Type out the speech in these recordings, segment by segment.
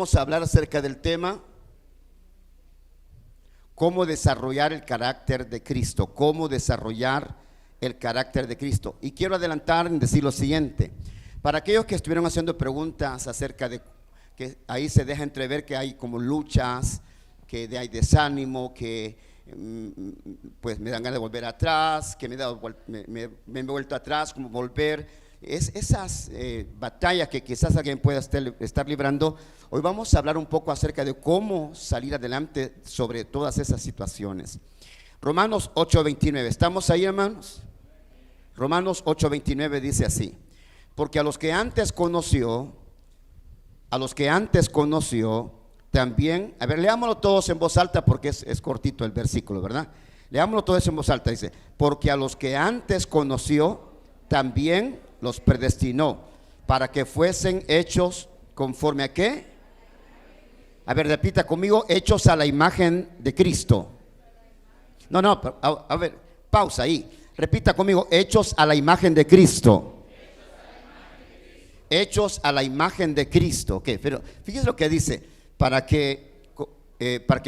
vamos a hablar acerca del tema cómo desarrollar el carácter de Cristo, cómo desarrollar el carácter de Cristo. Y quiero adelantar en decir lo siguiente: para aquellos que estuvieron haciendo preguntas acerca de que ahí se deja entrever que hay como luchas, que hay desánimo, que pues me dan ganas de volver atrás, que me he vuelto atrás, como volver. Esas batallas que quizás alguien pueda estar librando. Hoy vamos a hablar un poco acerca de cómo salir adelante sobre todas esas situaciones. Romanos 8:29, ¿estamos ahí, hermanos? Romanos 8:29 dice así: porque a los que antes conoció también, a ver, leámoslo todos en voz alta porque es cortito el versículo, ¿verdad? Leámoslo todos en voz alta, dice: porque a los que antes conoció también los predestinó para que fuesen hechos conforme a ¿qué? A ver, repita conmigo: hechos a la imagen de Cristo. No, a ver, pausa ahí. Repita conmigo: hechos a la imagen de Cristo. Hechos a la imagen de Cristo. Ok, pero fíjese lo que dice: para que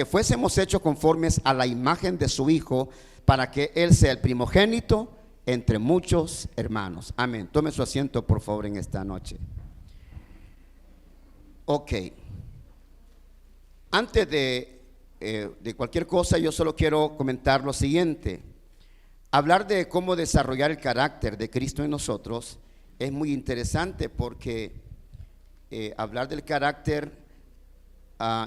fuésemos hechos conformes a la imagen de su Hijo, para que Él sea el primogénito entre muchos hermanos. Amén. Tome su asiento, por favor, en esta noche. Ok. Antes de cualquier cosa, yo solo quiero comentar lo siguiente. Hablar de cómo desarrollar el carácter de Cristo en nosotros es muy interesante, porque hablar del carácter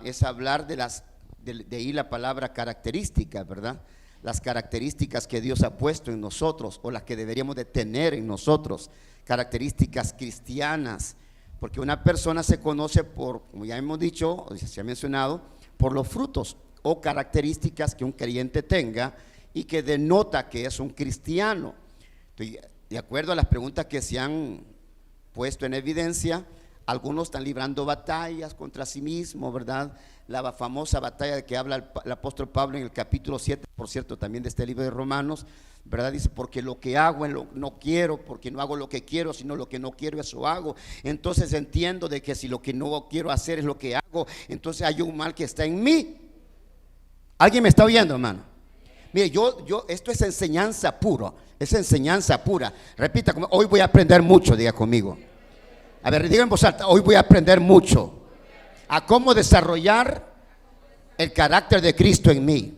es hablar de ahí la palabra característica, ¿verdad? Las características que Dios ha puesto en nosotros, o las que deberíamos de tener en nosotros, características cristianas, porque una persona se conoce por, como ya hemos dicho, o se ha mencionado, por los frutos o características que un creyente tenga y que denota que es un cristiano. Entonces, de acuerdo a las preguntas que se han puesto en evidencia, algunos están librando batallas contra sí mismos, ¿verdad? La famosa batalla de que habla el apóstol Pablo en el capítulo 7, por cierto, también de este libro de Romanos, ¿verdad? Dice: porque lo que hago no quiero, porque no hago lo que quiero, sino lo que no quiero, eso hago. Entonces entiendo de que si lo que no quiero hacer es lo que hago, entonces hay un mal que está en mí. ¿Alguien me está oyendo, hermano? Mire, esto es enseñanza pura, es enseñanza pura. Repita conmigo: hoy voy a aprender mucho, diga conmigo. A ver, diga en voz alta: hoy voy a aprender mucho a cómo desarrollar el carácter de Cristo en mí.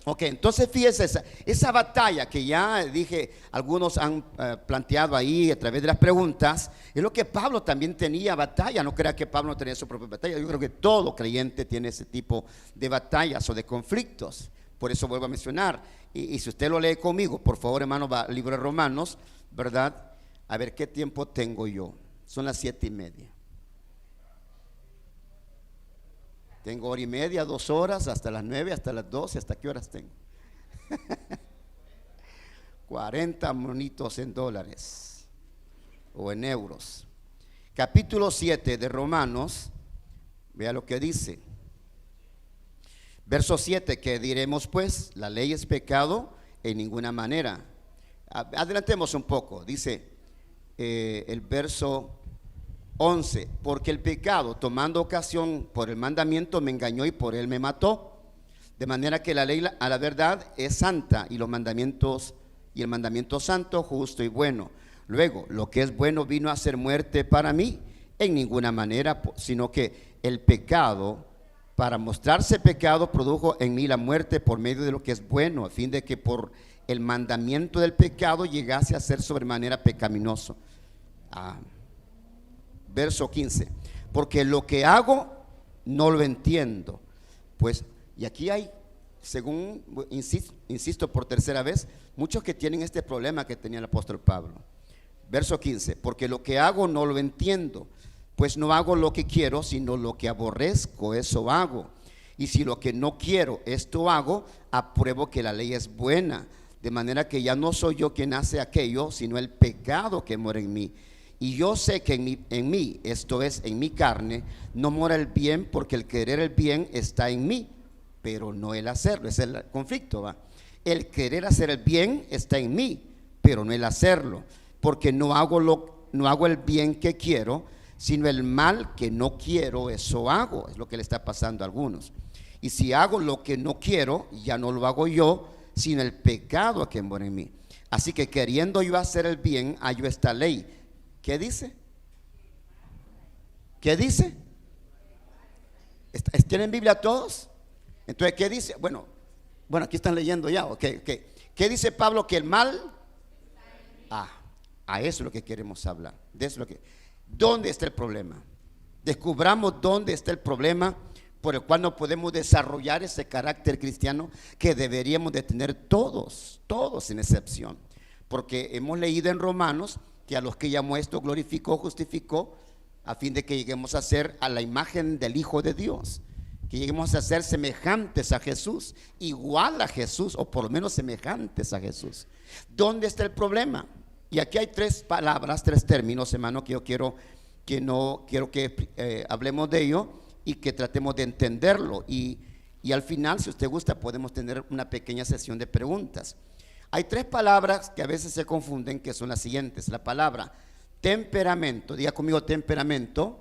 Ok, entonces fíjese, esa batalla que ya dije, algunos han planteado ahí a través de las preguntas, es lo que Pablo también tenía batalla. No crea que Pablo no tenía su propia batalla. Yo creo que todo creyente tiene ese tipo de batallas o de conflictos. Por eso vuelvo a mencionar, y si usted lo lee conmigo, por favor, hermano, va al libro de Romanos, ¿verdad? A ver, ¿qué tiempo tengo yo? Son las 7:30. Tengo hora y media, 2 horas, hasta las 9, hasta las 12. ¿Hasta qué horas tengo? 40 monitos en dólares o en euros. Capítulo 7 de Romanos, vea lo que dice. Verso 7: que diremos pues, la ley es pecado en ninguna manera. Adelantemos un poco. Dice el verso 11: porque el pecado, tomando ocasión por el mandamiento, me engañó y por él me mató. De manera que la ley a la verdad es santa, y los mandamientos y el mandamiento santo, justo y bueno. Luego, lo que es bueno vino a ser muerte para mí, en ninguna manera, sino que el pecado, para mostrarse pecado, produjo en mí la muerte por medio de lo que es bueno, a fin de que por el mandamiento del pecado llegase a ser sobremanera pecaminoso. Verso 15: porque lo que hago no lo entiendo. Pues, y aquí hay, según insisto por tercera vez, muchos que tienen este problema que tenía el apóstol Pablo. Verso 15: porque lo que hago no lo entiendo, pues no hago lo que quiero, sino lo que aborrezco, eso hago. Y si lo que no quiero, esto hago, apruebo que la ley es buena. De manera que ya no soy yo quien hace aquello, sino el pecado que mora en mí. Y yo sé que en mí, esto es, en mi carne, no mora el bien, porque el querer el bien está en mí, pero no el hacerlo. Ese es el conflicto, ¿va? El querer hacer el bien está en mí, pero no el hacerlo, porque no hago el bien que quiero, sino el mal que no quiero, eso hago. Es lo que le está pasando a algunos. Y si hago lo que no quiero, ya no lo hago yo, sino el pecado que mora en mí. Así que queriendo yo hacer el bien, hallo esta ley. ¿Qué dice? ¿Qué dice? ¿Tienen Biblia todos? Entonces, ¿qué dice? Bueno, aquí están leyendo ya. ¿Qué dice Pablo? Que el mal... a eso es lo que queremos hablar. ¿Dónde está el problema? Descubramos dónde está el problema por el cual no podemos desarrollar ese carácter cristiano que deberíamos de tener todos sin excepción. Porque hemos leído en Romanos que a los que llamó esto glorificó, justificó, a fin de que lleguemos a ser a la imagen del Hijo de Dios, que lleguemos a ser semejantes a Jesús, igual a Jesús, o por lo menos semejantes a Jesús. ¿Dónde está el problema? Y aquí hay tres palabras, tres términos, hermano, que yo quiero que hablemos de ello y que tratemos de entenderlo. Y al final, si usted gusta, podemos tener una pequeña sesión de preguntas. Hay tres palabras que a veces se confunden, que son las siguientes. La palabra temperamento, diga conmigo temperamento.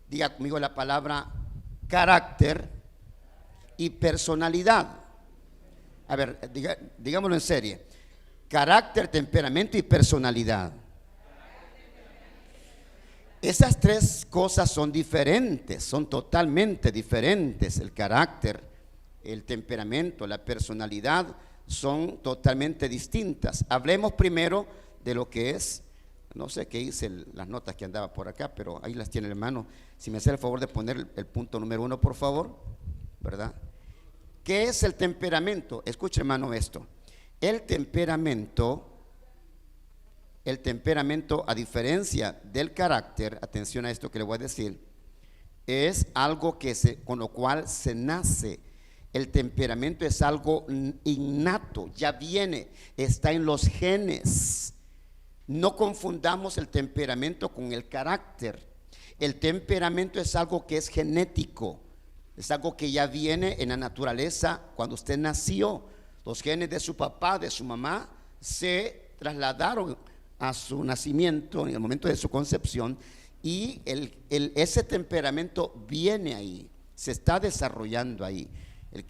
Diga conmigo la palabra carácter y personalidad. A ver, digámoslo en serie. Carácter, temperamento y personalidad. Esas tres cosas son diferentes, son totalmente diferentes. El carácter, el temperamento, la personalidad son totalmente distintas. Hablemos primero de lo que es, no sé qué hice las notas que andaba por acá, pero ahí las tiene el hermano. Si me hace el favor de poner el punto número 1, por favor, ¿verdad? ¿Qué es el temperamento? Escuche, hermano, esto. El temperamento, a diferencia del carácter, atención a esto que le voy a decir, es algo con lo cual se nace. El temperamento es algo innato, ya viene, está en los genes. No confundamos el temperamento con el carácter. El temperamento es algo que es genético, es algo que ya viene en la naturaleza cuando usted nació. Los genes de su papá, de su mamá, se trasladaron a su nacimiento en el momento de su concepción, y ese temperamento viene ahí, se está desarrollando ahí.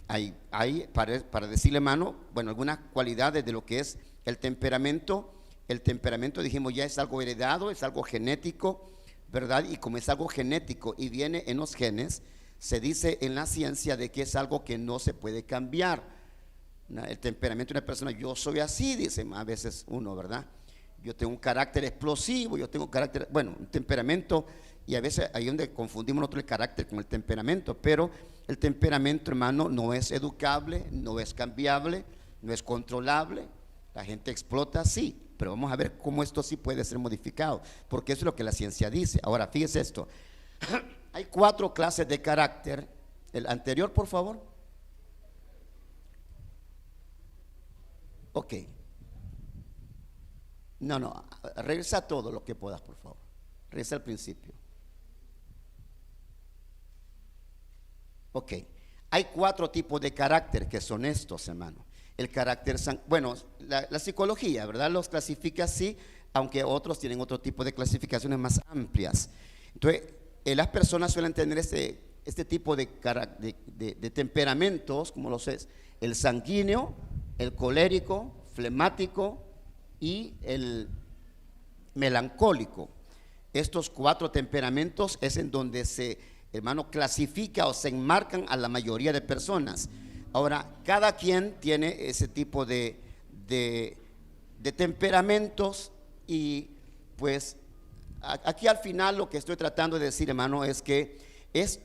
Hay para decirle, hermano, bueno, algunas cualidades de lo que es el temperamento. El temperamento, dijimos, ya es algo heredado, es algo genético, ¿verdad? Y como es algo genético y viene en los genes, se dice en la ciencia de que es algo que no se puede cambiar. El temperamento de una persona, yo soy así, dice a veces uno, ¿verdad? Yo tengo un carácter explosivo, yo tengo un carácter, bueno, un temperamento, y a veces ahí donde confundimos nosotros el carácter con el temperamento. Pero el temperamento, hermano, no es educable, no es cambiable, no es controlable. La gente explota, sí, pero vamos a ver cómo esto sí puede ser modificado, porque eso es lo que la ciencia dice. Ahora, fíjese esto. Hay 4 clases de carácter. El anterior, por favor. Ok. No, regresa todo lo que puedas, por favor. Regresa al principio. Ok. Hay 4 tipos de carácter que son estos, hermano. El carácter, bueno, la psicología, ¿verdad?, los clasifica así, aunque otros tienen otro tipo de clasificaciones más amplias. Entonces, las personas suelen tener este tipo de temperamentos, como los es el sanguíneo, el colérico, flemático y el melancólico. Estos 4 temperamentos es en donde hermano, clasifica o se enmarcan a la mayoría de personas. Ahora, cada quien tiene ese tipo de temperamentos, y pues aquí al final lo que estoy tratando de decir, hermano, es que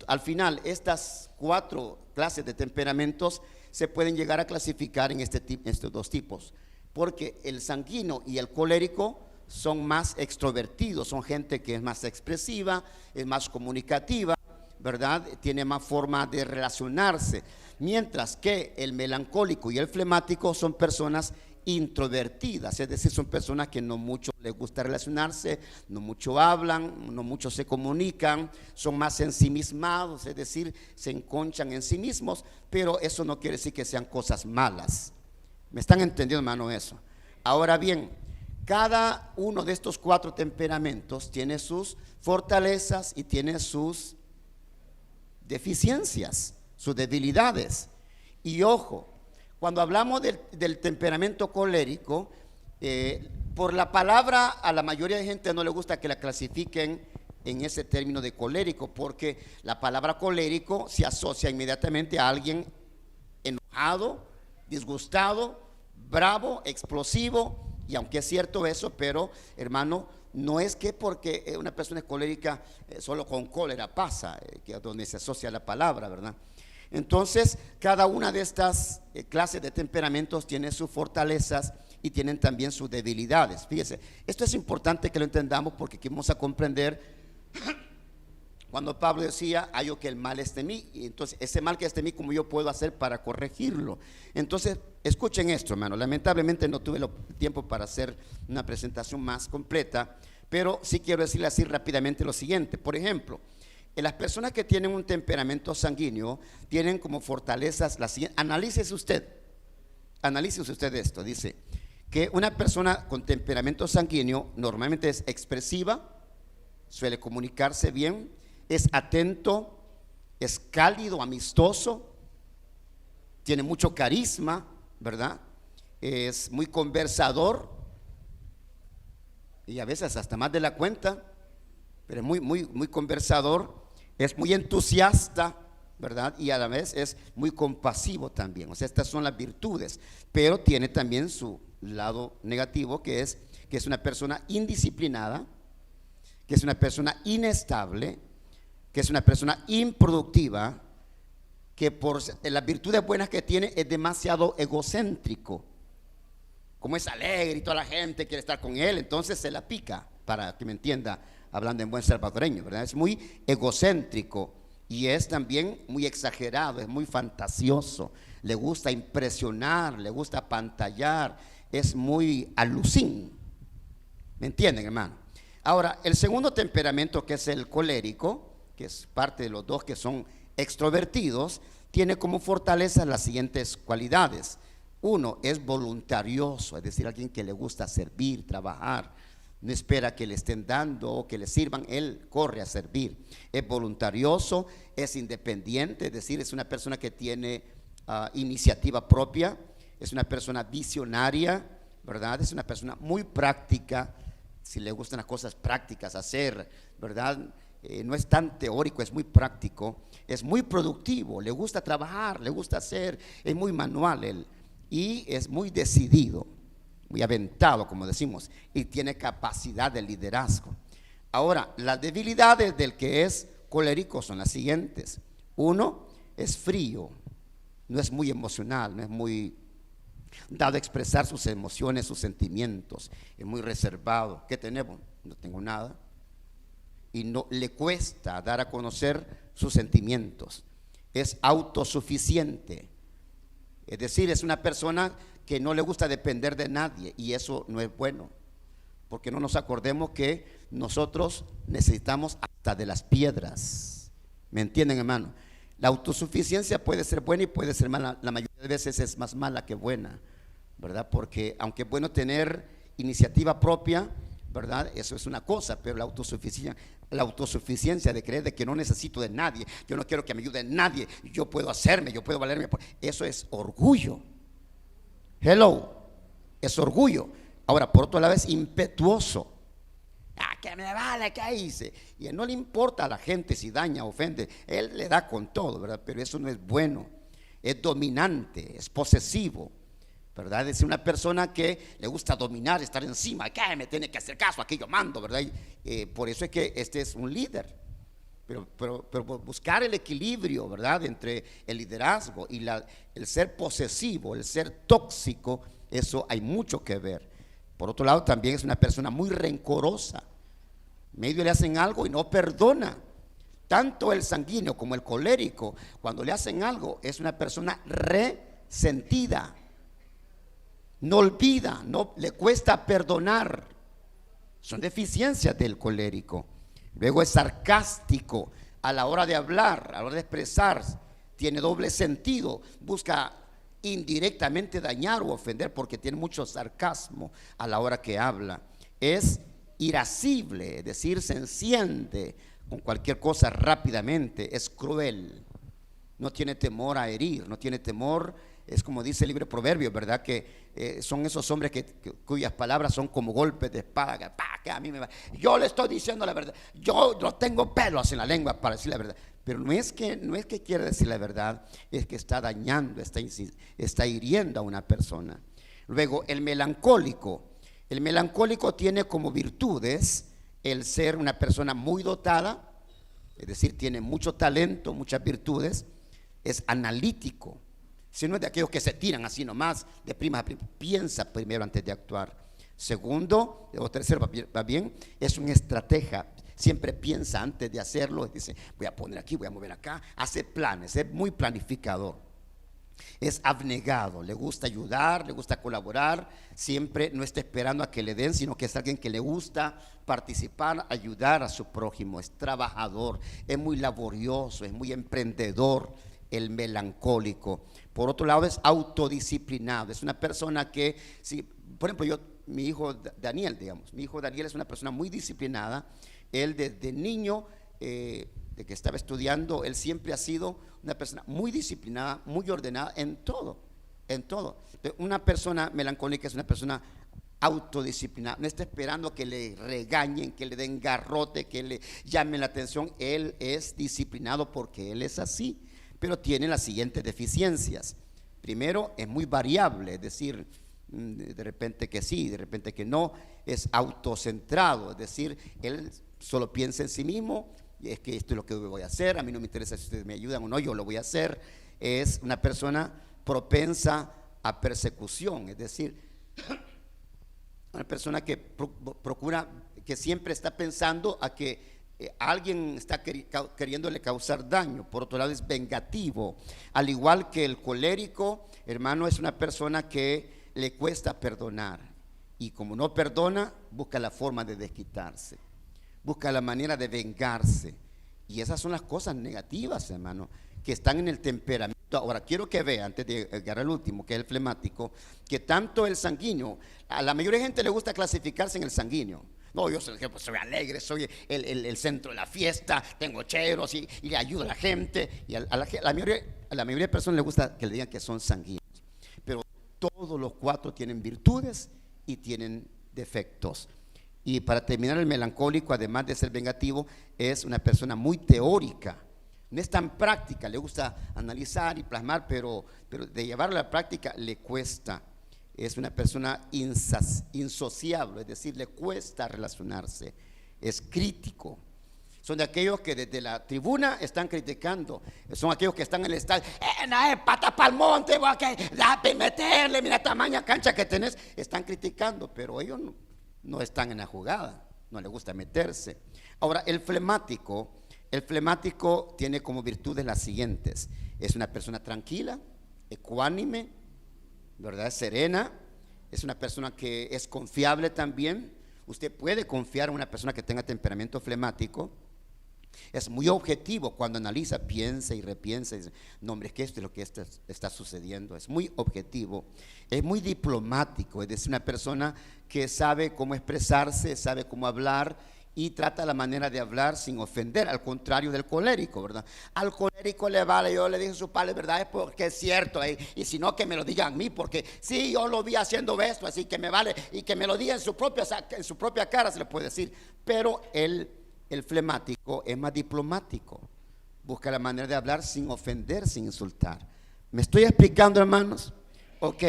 al final estas 4 clases de temperamentos se pueden llegar a clasificar en estos 2 tipos, porque el sanguíneo y el colérico son más extrovertidos, son gente que es más expresiva, es más comunicativa, ¿verdad? Tiene más forma de relacionarse, mientras que el melancólico y el flemático son personas introvertidas, es decir, son personas que no mucho les gusta relacionarse, no mucho hablan, no mucho se comunican, son más ensimismados, es decir, se enconchan en sí mismos, pero eso no quiere decir que sean cosas malas. ¿Me están entendiendo, hermano, eso? Ahora bien, Cada uno de estos 4 temperamentos tiene sus fortalezas y tiene sus deficiencias, sus debilidades. Y ojo, cuando hablamos del temperamento colérico, por la palabra a la mayoría de gente no le gusta que la clasifiquen en ese término de colérico, porque la palabra colérico se asocia inmediatamente a alguien enojado, disgustado, bravo, explosivo. Y aunque es cierto eso, pero hermano, no es que porque una persona es colérica solo con cólera pasa, que es donde se asocia la palabra, ¿verdad? Entonces, cada una de estas clases de temperamentos tiene sus fortalezas y tienen también sus debilidades. Fíjese, esto es importante que lo entendamos, porque aquí vamos a comprender cuando Pablo decía: hallo que el mal esté en mí. Y entonces, ese mal que esté en mí, ¿cómo yo puedo hacer para corregirlo? Entonces, escuchen esto, hermano. Lamentablemente no tuve el tiempo para hacer una presentación más completa, pero sí quiero decirle así rápidamente lo siguiente. Por ejemplo, las personas que tienen un temperamento sanguíneo tienen como fortalezas las siguientes. Analícese usted esto. Dice que una persona con temperamento sanguíneo normalmente es expresiva, suele comunicarse bien, es atento, es cálido, amistoso, tiene mucho carisma, ¿verdad? Es muy conversador y a veces hasta más de la cuenta, pero es muy conversador, es muy entusiasta, ¿verdad? Y a la vez es muy compasivo también. O sea, estas son las virtudes, pero tiene también su lado negativo, que es una persona indisciplinada, que es una persona inestable, que es una persona improductiva, que por las virtudes buenas que tiene es demasiado egocéntrico. Como es alegre y toda la gente quiere estar con él, entonces se la pica, para que me entienda, hablando en buen salvadoreño, ¿verdad? Es muy egocéntrico y es también muy exagerado, es muy fantasioso, le gusta impresionar, le gusta apantallar, es muy alucín. ¿Me entienden, hermano? Ahora, el segundo temperamento, que es el colérico, que es parte de los dos que son extrovertidos, tiene como fortaleza las siguientes cualidades. Uno, es voluntarioso, es decir, alguien que le gusta servir, trabajar, no espera que le estén dando o que le sirvan, él corre a servir. Es voluntarioso, es independiente, es decir, es una persona que tiene iniciativa propia, es una persona visionaria, ¿verdad? Es una persona muy práctica, si le gustan las cosas prácticas hacer, ¿verdad? No es tan teórico, es muy práctico, es muy productivo, le gusta trabajar, le gusta hacer, es muy manual él, y es muy decidido, muy aventado, como decimos, y tiene capacidad de liderazgo. Ahora, las debilidades del que es colérico son las siguientes. Uno, es frío, no es muy emocional, no es muy dado a expresar sus emociones, sus sentimientos, es muy reservado. ¿Qué tenemos? No tengo nada. Y no le cuesta dar a conocer sus sentimientos. Es autosuficiente, es decir, es una persona que no le gusta depender de nadie, y eso no es bueno, porque no nos acordemos que nosotros necesitamos hasta de las piedras. ¿Me entienden, hermano? La autosuficiencia puede ser buena y puede ser mala. La mayoría de veces es más mala que buena, ¿verdad? Porque aunque es bueno tener iniciativa propia, ¿verdad? Eso es una cosa, pero la autosuficiencia de creer de que no necesito de nadie, yo no quiero que me ayude nadie, yo puedo hacerme, yo puedo valerme, eso es orgullo. Hello, es orgullo. Ahora, por otro lado, es impetuoso. Que me vale, ¿qué hice? Y a él no le importa a la gente si daña, ofende, él le da con todo, ¿verdad? Pero eso no es bueno. Es dominante, es posesivo, ¿verdad? Es una persona que le gusta dominar, estar encima, que me tiene que hacer caso, aquí yo mando, ¿verdad? Por eso es que este es un líder. Pero buscar el equilibrio, ¿verdad?, entre el liderazgo y el ser posesivo, el ser tóxico, eso hay mucho que ver. Por otro lado, también es una persona muy rencorosa. Medio le hacen algo y no perdona. Tanto el sanguíneo como el colérico, cuando le hacen algo, es una persona resentida. No olvida, no le cuesta perdonar. Son deficiencias del colérico. Luego es sarcástico a la hora de hablar, a la hora de expresar, tiene doble sentido, busca indirectamente dañar o ofender porque tiene mucho sarcasmo a la hora que habla. Es irascible, es decir, se enciende con cualquier cosa rápidamente, es cruel, no tiene temor a herir, no tiene temor, es como dice el libro de Proverbios, ¿verdad? Que son esos hombres cuyas palabras son como golpes de espada, que a mí me va. Yo le estoy diciendo la verdad, yo no tengo pelos en la lengua para decir la verdad, pero no es que quiere decir la verdad, es que está dañando, está hiriendo a una persona. Luego, el melancólico tiene como virtudes el ser una persona muy dotada, es decir, tiene mucho talento, muchas virtudes, es analítico. Si no es de aquellos que se tiran así nomás, de prima a prima, piensa primero antes de actuar. Segundo, o tercero, va bien, es un estratega, siempre piensa antes de hacerlo, dice, voy a poner aquí, voy a mover acá, hace planes, es muy planificador. Es abnegado, le gusta ayudar, le gusta colaborar, siempre no está esperando a que le den, sino que es alguien que le gusta participar, ayudar a su prójimo, es trabajador, es muy laborioso, es muy emprendedor, el melancólico. Por otro lado, es autodisciplinado, es una persona que, si, por ejemplo, mi hijo Daniel, es una persona muy disciplinada. Él desde niño, de que estaba estudiando, él siempre ha sido una persona muy disciplinada, muy ordenada en todo. Una persona melancólica es una persona autodisciplinada, no está esperando que le regañen, que le den garrote, que le llamen la atención. Él es disciplinado porque él es así, pero tiene las siguientes deficiencias. Primero, es muy variable, es decir, de repente que sí, de repente que no. Es autocentrado, es decir, él solo piensa en sí mismo, y es que esto es lo que voy a hacer, a mí no me interesa si ustedes me ayudan o no, yo lo voy a hacer. Es una persona propensa a persecución, es decir, una persona que procura, que siempre está pensando a que alguien está queriéndole causar daño. Por otro lado, es vengativo, al igual que el colérico, hermano, es una persona que le cuesta perdonar, y como no perdona, busca la forma de desquitarse, busca la manera de vengarse, y esas son las cosas negativas, hermano, que están en el temperamento. Ahora quiero que vea, antes de llegar al último, que es el flemático, que tanto el sanguíneo, a la mayoría de gente le gusta clasificarse en el sanguíneo. No, yo soy alegre, soy el centro de la fiesta, tengo cheros y le ayudo a la gente. Y a la mayoría de personas les gusta que le digan que son sanguíneos. Pero todos los cuatro tienen virtudes y tienen defectos. Y para terminar, el melancólico, además de ser vengativo, es una persona muy teórica. No es tan práctica, le gusta analizar y plasmar, pero de llevarlo a la práctica le cuesta. Es una persona insociable, es decir, le cuesta relacionarse. Es crítico. Son de aquellos que desde la tribuna están criticando. Son aquellos que están en el estadio. Pata pa'l monte, meterle, mira tamaña cancha que tenés. Están criticando, pero ellos no están en la jugada. No les gusta meterse. Ahora, el flemático tiene como virtudes las siguientes. Es una persona tranquila, ecuánime, ¿verdad? Serena, es una persona que es confiable también. Usted puede confiar en una persona que tenga temperamento flemático. Es muy objetivo cuando analiza, piensa y repiensa y dice, no hombre, es que esto es lo que está sucediendo. Es muy objetivo, es muy diplomático, es decir, una persona que sabe cómo expresarse, sabe cómo hablar y trata la manera de hablar sin ofender, al contrario del colérico, ¿verdad? Al colérico le vale, yo le dije a su padre, ¿verdad? Es porque es cierto, y si no, que me lo digan a mí, porque sí, yo lo vi haciendo esto, así que me vale, y que me lo diga en su propia cara, se le puede decir. Pero el flemático es más diplomático, busca la manera de hablar sin ofender, sin insultar. ¿Me estoy explicando, hermanos? Ok,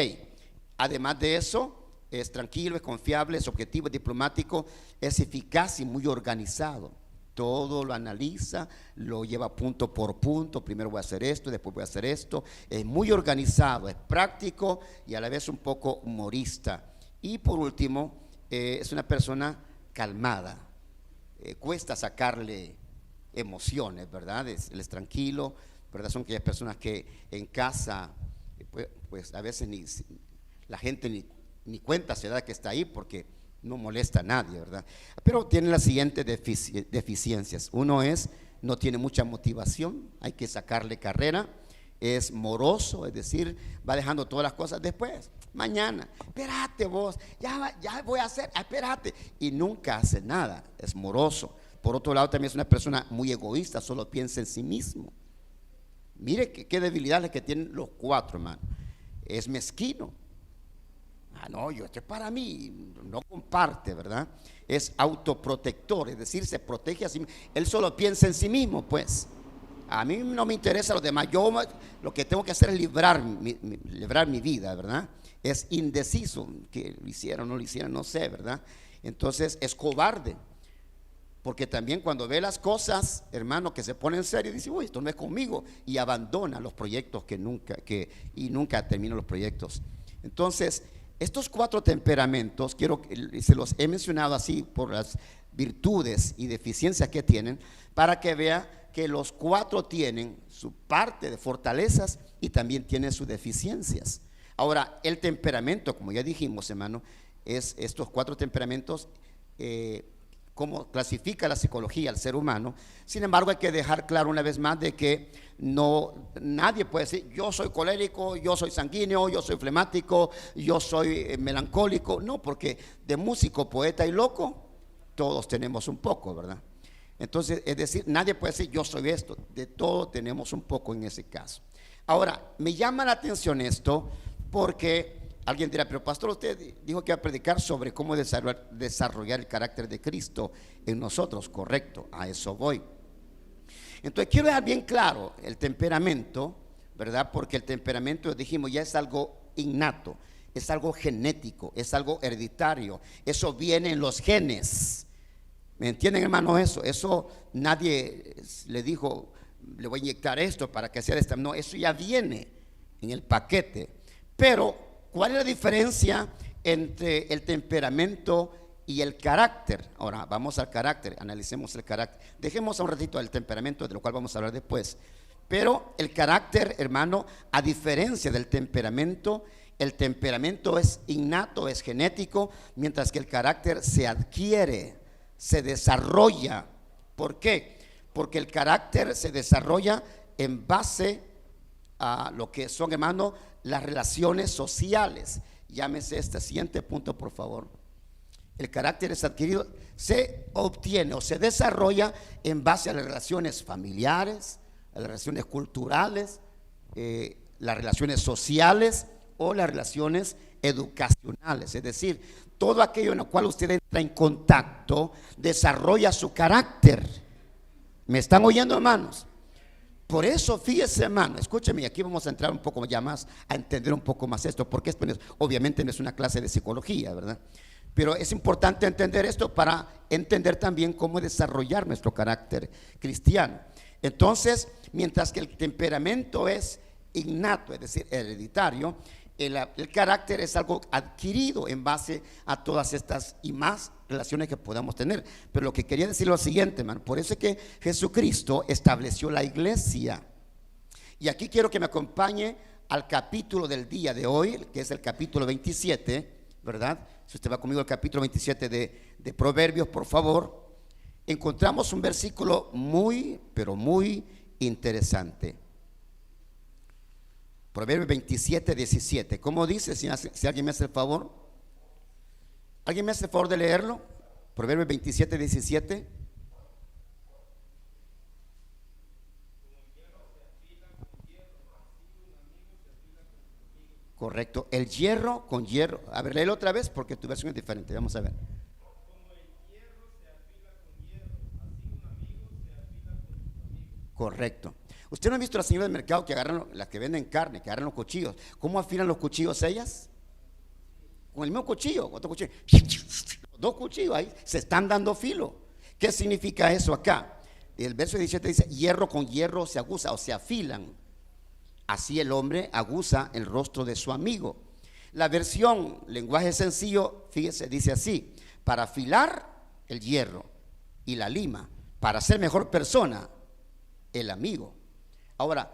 además de eso, es tranquilo, es confiable, es objetivo, es diplomático, es eficaz y muy organizado. Todo lo analiza, lo lleva punto por punto. Primero voy a hacer esto, después voy a hacer esto. Es muy organizado, es práctico y a la vez un poco humorista. Y por último, es una persona calmada. Cuesta sacarle emociones, ¿verdad? Él es tranquilo, ¿verdad? Son aquellas personas que en casa, pues a veces la gente ni cuenta se da que está ahí porque no molesta a nadie, ¿verdad? Pero tiene las siguientes deficiencias. Uno es, no tiene mucha motivación, hay que sacarle carrera. es moroso, es decir, va dejando todas las cosas después. Mañana, espérate vos, ya voy a hacer, espérate. Y nunca hace nada, es moroso. Por otro lado, también es una persona muy egoísta, solo piensa en sí mismo. Mire qué debilidades que tienen los cuatro, hermano. Es mezquino. No, esto es para mí, no comparte, ¿verdad? Es autoprotector, es decir, se protege a sí mismo. Él solo piensa en sí mismo, pues. A mí no me interesa los demás. Yo lo que tengo que hacer es librar mi vida, ¿verdad? Es indeciso, que lo hicieron o no lo hicieron, no sé, ¿verdad? Entonces es cobarde, porque también cuando ve las cosas, hermano, que se pone en serio, dice, uy, esto no es conmigo, y abandona los proyectos y nunca termina los proyectos. Entonces, estos cuatro temperamentos, se los he mencionado así por las virtudes y deficiencias que tienen, para que vea que los cuatro tienen su parte de fortalezas y también tienen sus deficiencias. Ahora, el temperamento, como ya dijimos, hermano, es estos cuatro temperamentos, como clasifica la psicología al ser humano. Sin embargo, hay que dejar claro una vez más de que nadie puede decir yo soy colérico, yo soy sanguíneo, yo soy flemático, yo soy melancólico. No, porque de músico, poeta y loco, todos tenemos un poco, ¿verdad? Entonces, es decir, nadie puede decir yo soy esto, de todo tenemos un poco en ese caso. Ahora, me llama la atención esto porque alguien dirá, pero pastor, usted dijo que iba a predicar sobre cómo desarrollar el carácter de Cristo en nosotros. Correcto, a eso voy. Entonces quiero dejar bien claro el temperamento, ¿verdad? Porque el temperamento, dijimos, ya es algo innato, es algo genético, es algo hereditario, eso viene en los genes. ¿Me entienden, hermano? Eso nadie le dijo, le voy a inyectar esto para que sea de esta. No, eso ya viene en el paquete. Pero, ¿cuál es la diferencia entre el temperamento y el carácter? Ahora, vamos al carácter, analicemos el carácter. Dejemos un ratito el temperamento, de lo cual vamos a hablar después. Pero el carácter, hermano, a diferencia del temperamento, el temperamento es innato, es genético, mientras que el carácter se adquiere, se desarrolla. ¿Por qué? Porque el carácter se desarrolla en base a lo que son, hermano, las relaciones sociales. Llámese este siguiente punto, por favor. El carácter es adquirido, se obtiene o se desarrolla en base a las relaciones familiares, a las relaciones culturales, las relaciones sociales o las relaciones educacionales. Es decir, todo aquello en lo cual usted entra en contacto desarrolla su carácter. ¿Me están oyendo, hermanos? Por eso, fíjese, hermano, escúcheme, aquí vamos a entrar un poco ya más, a entender un poco más esto, porque esto obviamente no es una clase de psicología, ¿verdad? Pero es importante entender esto para entender también cómo desarrollar nuestro carácter cristiano. Entonces, mientras que el temperamento es innato, es decir, hereditario, el carácter es algo adquirido en base a todas estas y más relaciones que podamos tener. Pero lo que quería decir es lo siguiente, hermano, por eso es que Jesucristo estableció la iglesia. Y aquí quiero que me acompañe al capítulo del día de hoy, que es el capítulo 27, ¿verdad? Si usted va conmigo al capítulo 27 de Proverbios, por favor, encontramos un versículo muy, pero muy interesante. Proverbios 27, 17. ¿Cómo dice? Si alguien me hace el favor. ¿Alguien me hace el favor de leerlo? Proverbios 27, 17. Correcto. El hierro con hierro. A ver, léelo otra vez porque tu versión es diferente. Vamos a ver. Correcto. ¿Usted no ha visto a las señoras del mercado que agarran, las que venden carne, que agarran los cuchillos? ¿Cómo afilan los cuchillos ellas? Con el mismo cuchillo, otro cuchillo. Dos cuchillos ahí se están dando filo. ¿Qué significa eso acá? El verso 17 dice, hierro con hierro se aguza o se afilan. Así el hombre aguza el rostro de su amigo. La versión lenguaje sencillo, fíjese, dice así: para afilar el hierro y la lima, para ser mejor persona, el amigo. Ahora,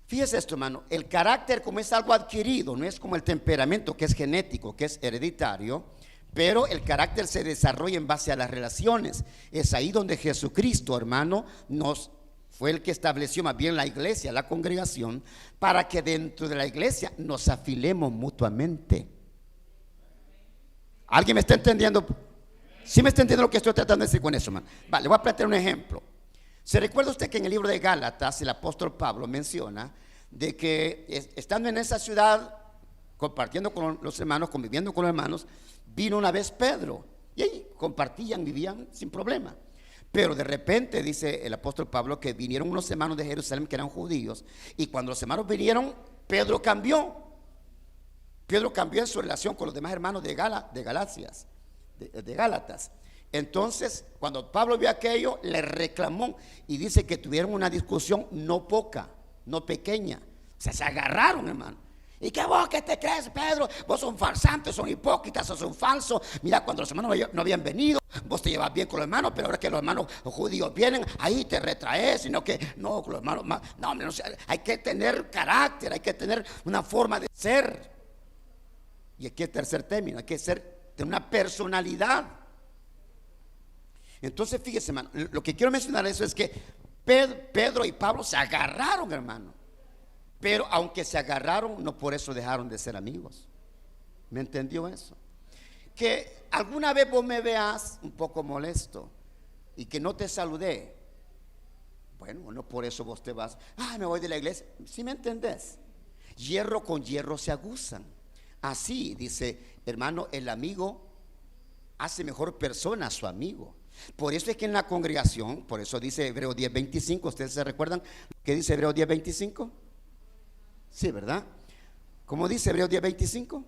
fíjese esto, hermano, el carácter, como es algo adquirido, no es como el temperamento, que es genético, que es hereditario, pero el carácter se desarrolla en base a las relaciones. Es ahí donde Jesucristo, hermano, nos fue el que estableció más bien la iglesia, la congregación, para que dentro de la iglesia nos afilemos mutuamente. ¿Alguien me está entendiendo? ¿Sí me está entendiendo lo que estoy tratando de decir con eso, hermano? Vale, le voy a plantear un ejemplo. ¿Se recuerda usted que en el libro de Gálatas el apóstol Pablo menciona de que estando en esa ciudad, compartiendo con los hermanos, conviviendo con los hermanos, vino una vez Pedro y ahí compartían, vivían sin problema? Pero de repente dice el apóstol Pablo que vinieron unos hermanos de Jerusalén que eran judíos, y cuando los hermanos vinieron, Pedro cambió en su relación con los demás hermanos de Gálatas. Entonces, cuando Pablo vio aquello, le reclamó y dice que tuvieron una discusión no poca, no pequeña. O sea, se agarraron, hermano. ¿Y qué vos qué te crees, Pedro? Vos sos un farsante, sos hipócrita, sos un falso. Mira, cuando los hermanos no habían venido, vos te llevas bien con los hermanos, pero ahora que los hermanos judíos vienen, ahí te retraes, sino que no, con los hermanos, no, hombre, no sé, hay que tener carácter, hay que tener una forma de ser. Y aquí el tercer término, hay que tener una personalidad. Entonces, fíjese, hermano, lo que quiero mencionar eso es que Pedro y Pablo se agarraron, hermano. Pero aunque se agarraron, no por eso dejaron de ser amigos. ¿Me entendió eso? Que alguna vez vos me veas un poco molesto y que no te saludé, bueno, no por eso vos te vas, me voy de la iglesia. ¿Sí me entendés? Hierro con hierro se aguzan. Así dice, hermano, el amigo hace mejor persona a su amigo. Por eso es que en la congregación, por eso dice Hebreos 10:25, ¿ustedes se recuerdan qué dice Hebreos 10:25? Sí, ¿verdad? ¿Cómo dice Hebreos 10:25?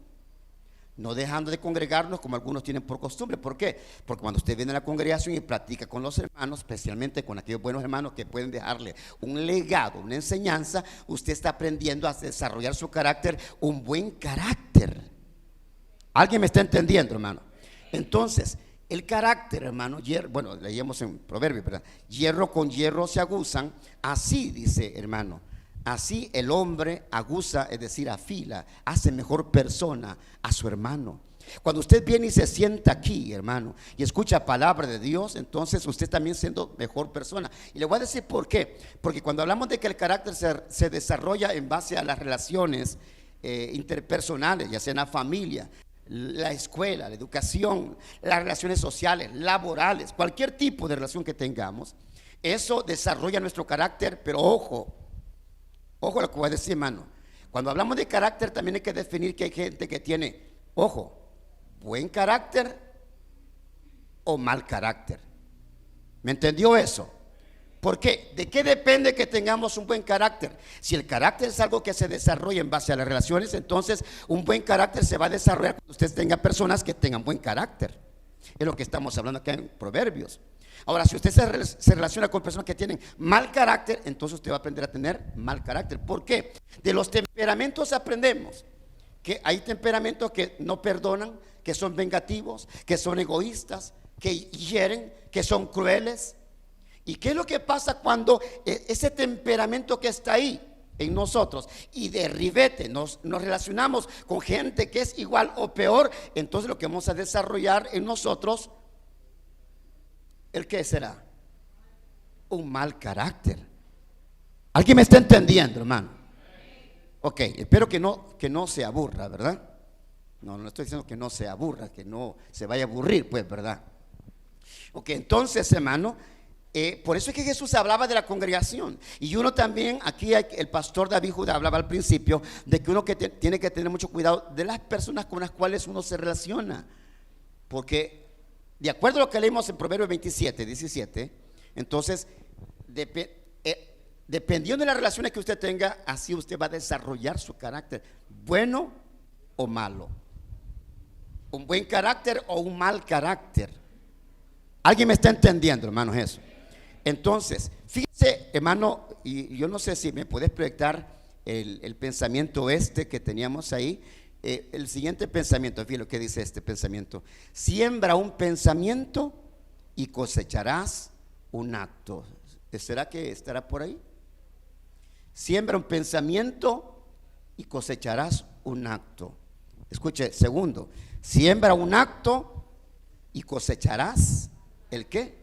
No dejando de congregarnos como algunos tienen por costumbre. ¿Por qué? Porque cuando usted viene a la congregación y platica con los hermanos, especialmente con aquellos buenos hermanos que pueden dejarle un legado, una enseñanza, usted está aprendiendo a desarrollar su carácter, un buen carácter. ¿Alguien me está entendiendo, hermano? Entonces, el carácter, hermano, bueno, leíamos en Proverbios, ¿verdad? Hierro con hierro se aguzan. Así dice, hermano, así el hombre aguza, es decir, afila, hace mejor persona a su hermano. Cuando usted viene y se sienta aquí, hermano, y escucha palabra de Dios, entonces usted también siendo mejor persona. Y le voy a decir por qué. Porque cuando hablamos de que el carácter se desarrolla en base a las relaciones interpersonales, ya sea en la familia, la escuela, la educación, las relaciones sociales, laborales, cualquier tipo de relación que tengamos, eso desarrolla nuestro carácter. Pero ojo a lo que voy a decir, hermano. Cuando hablamos de carácter, también hay que definir que hay gente que tiene, buen carácter o mal carácter. ¿Me entendió eso? ¿Por qué? ¿De qué depende que tengamos un buen carácter? Si el carácter es algo que se desarrolla en base a las relaciones, entonces un buen carácter se va a desarrollar cuando usted tenga personas que tengan buen carácter. Es lo que estamos hablando acá en Proverbios. Ahora, si usted se relaciona con personas que tienen mal carácter, entonces usted va a aprender a tener mal carácter. ¿Por qué? De los temperamentos aprendemos que hay temperamentos que no perdonan, que son vengativos, que son egoístas, que hieren, que son crueles. ¿Y qué es lo que pasa cuando ese temperamento que está ahí en nosotros y de ribete nos relacionamos con gente que es igual o peor? Entonces lo que vamos a desarrollar en nosotros, ¿el qué será? Un mal carácter. ¿Alguien me está entendiendo, hermano? Ok, espero que no se aburra, ¿verdad? No estoy diciendo que no se aburra, que no se vaya a aburrir, pues, ¿verdad? Ok, entonces, hermano, por eso es que Jesús hablaba de la congregación. Y uno también, aquí el pastor David Judá hablaba al principio de que uno tiene que tener mucho cuidado de las personas con las cuales uno se relaciona. Porque de acuerdo a lo que leímos en Proverbios 27:17, entonces dependiendo de las relaciones que usted tenga, así usted va a desarrollar su carácter, bueno o malo, un buen carácter o un mal carácter. ¿Alguien me está entendiendo, hermanos, eso? Entonces, fíjese, hermano, y yo no sé si me puedes proyectar el pensamiento que teníamos ahí. El siguiente pensamiento, fíjate lo que dice este pensamiento: siembra un pensamiento y cosecharás un acto. ¿Será que estará por ahí? Siembra un pensamiento y cosecharás un acto. Escuche, segundo, siembra un acto y cosecharás ¿el qué?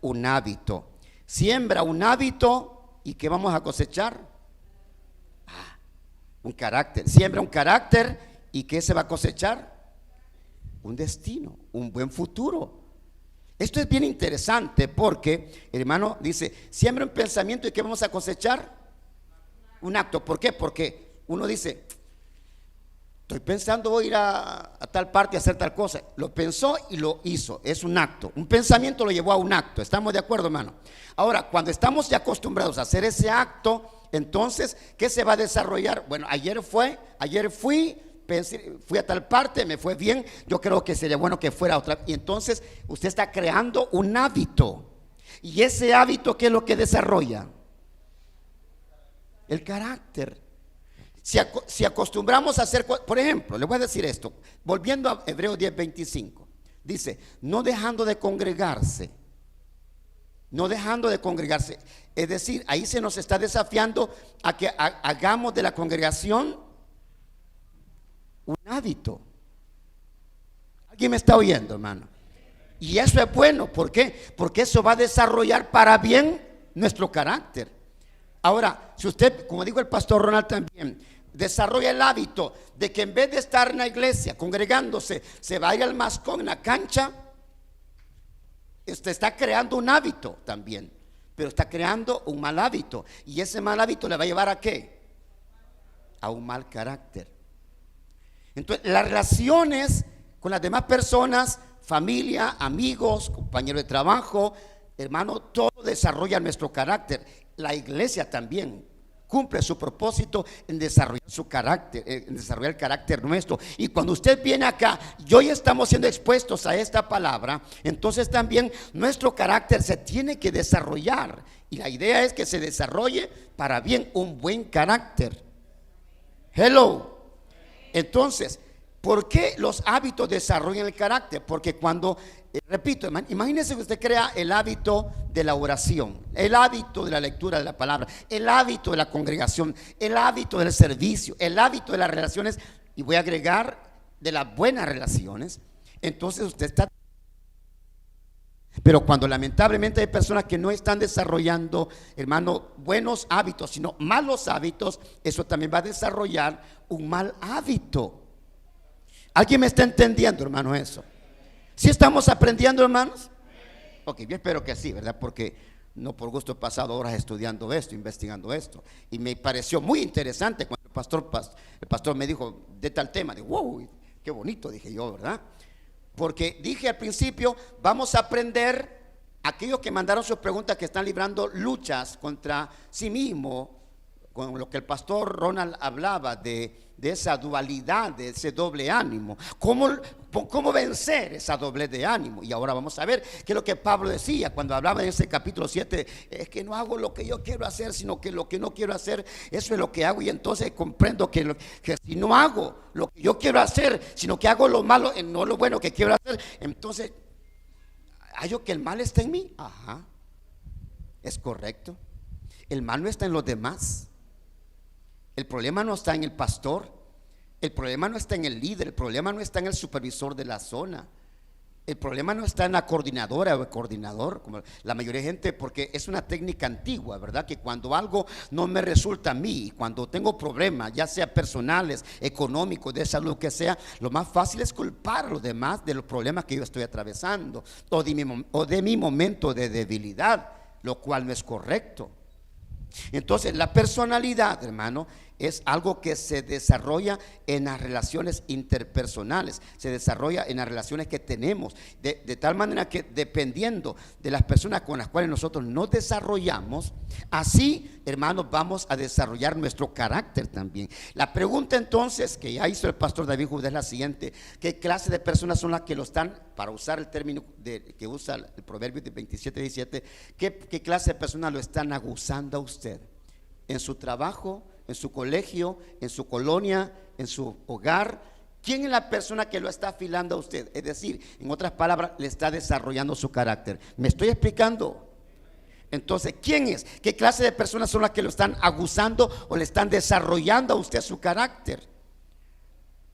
Un hábito. Siembra un hábito ¿Y qué vamos a cosechar? Un carácter. Siembra un carácter, ¿y qué se va a cosechar? Un destino, un buen futuro. Esto es bien interesante porque el hermano dice, siembra un pensamiento, ¿y qué vamos a cosechar? Un acto. ¿Por qué? Porque uno dice, estoy pensando voy a ir a tal parte a hacer tal cosa. Lo pensó y lo hizo, es un acto. Un pensamiento lo llevó a un acto. ¿Estamos de acuerdo, hermano? Ahora, cuando estamos ya acostumbrados a hacer ese acto, entonces, ¿qué se va a desarrollar? Bueno, ayer fui, pensé, fui a tal parte, me fue bien, yo creo que sería bueno que fuera otra. Y entonces usted está creando un hábito. Y ese hábito, ¿qué es lo que desarrolla? El carácter. Si acostumbramos a hacer, por ejemplo, le voy a decir esto, volviendo a Hebreos 10:25, dice, no dejando de congregarse. No dejando de congregarse. Es decir, ahí se nos está desafiando a que hagamos de la congregación un hábito. ¿Alguien me está oyendo, hermano? Y eso es bueno. ¿Por qué? Porque eso va a desarrollar para bien nuestro carácter. Ahora, si usted, como dijo el pastor Ronald también, desarrolla el hábito de que en vez de estar en la iglesia congregándose, se va a ir al mascón, en la cancha, usted está creando un hábito también, pero está creando un mal hábito. Y ese mal hábito le va a llevar ¿a qué? A un mal carácter. Entonces, las relaciones con las demás personas, familia, amigos, compañeros de trabajo, hermano, todo desarrolla nuestro carácter. La iglesia también cumple su propósito en desarrollar su carácter, en desarrollar el carácter nuestro. Y cuando usted viene acá y hoy estamos siendo expuestos a esta palabra, entonces también nuestro carácter se tiene que desarrollar. Y la idea es que se desarrolle para bien un buen carácter. Hello. Entonces, ¿por qué los hábitos desarrollan el carácter? Porque cuando, repito, imagínese que usted crea el hábito de la oración, el hábito de la lectura de la palabra, el hábito de la congregación, el hábito del servicio, el hábito de las relaciones, y voy a agregar de las buenas relaciones. Entonces usted está... Pero cuando lamentablemente hay personas que no están desarrollando, hermano, buenos hábitos, sino malos hábitos, eso también va a desarrollar un mal hábito. ¿Alguien me está entendiendo, hermano, eso? ¿Sí estamos aprendiendo, hermanos? Ok, yo espero que sí, ¿verdad? Porque no por gusto he pasado horas estudiando esto, investigando esto. Y me pareció muy interesante cuando el pastor me dijo de tal tema. Digo, wow, qué bonito, dije yo, ¿verdad? Porque dije al principio, vamos a aprender aquellos que mandaron sus preguntas, que están librando luchas contra sí mismo, con lo que el pastor Ronald hablaba de esa dualidad, de ese doble ánimo. ¿Cómo vencer esa doble de ánimo? Y ahora vamos a ver qué es lo que Pablo decía cuando hablaba en ese capítulo 7. Es que no hago lo que yo quiero hacer, sino que lo que no quiero hacer, eso es lo que hago. Y entonces comprendo que si no hago lo que yo quiero hacer, sino que hago lo malo, no lo bueno que quiero hacer, entonces hallo que el mal está en mí. Ajá, es correcto. El mal no está en los demás. El problema no está en el pastor, el problema no está en el líder, el problema no está en el supervisor de la zona, el problema no está en la coordinadora o el coordinador, como la mayoría de gente, porque es una técnica antigua, ¿verdad? Que cuando algo no me resulta a mí, cuando tengo problemas, ya sea personales, económicos, de salud, que sea, lo más fácil es culpar a los demás de los problemas que yo estoy atravesando o de mi momento de debilidad, lo cual no es correcto. Entonces, la personalidad, hermano, es algo que se desarrolla en las relaciones interpersonales, se desarrolla en las relaciones que tenemos, de tal manera que dependiendo de las personas con las cuales nosotros nos desarrollamos, así, hermanos, vamos a desarrollar nuestro carácter también. La pregunta entonces que ya hizo el pastor David Judá es la siguiente: ¿qué clase de personas son las que lo están, para usar el término que usa el proverbio de 27:17, qué clase de personas lo están aguzando a usted? En su trabajo, en su colegio, en su colonia, en su hogar. ¿Quién es la persona que lo está afilando a usted? Es decir, en otras palabras, le está desarrollando su carácter. ¿Me estoy explicando? Entonces, ¿quién es? ¿Qué clase de personas son las que lo están aguzando o le están desarrollando a usted su carácter?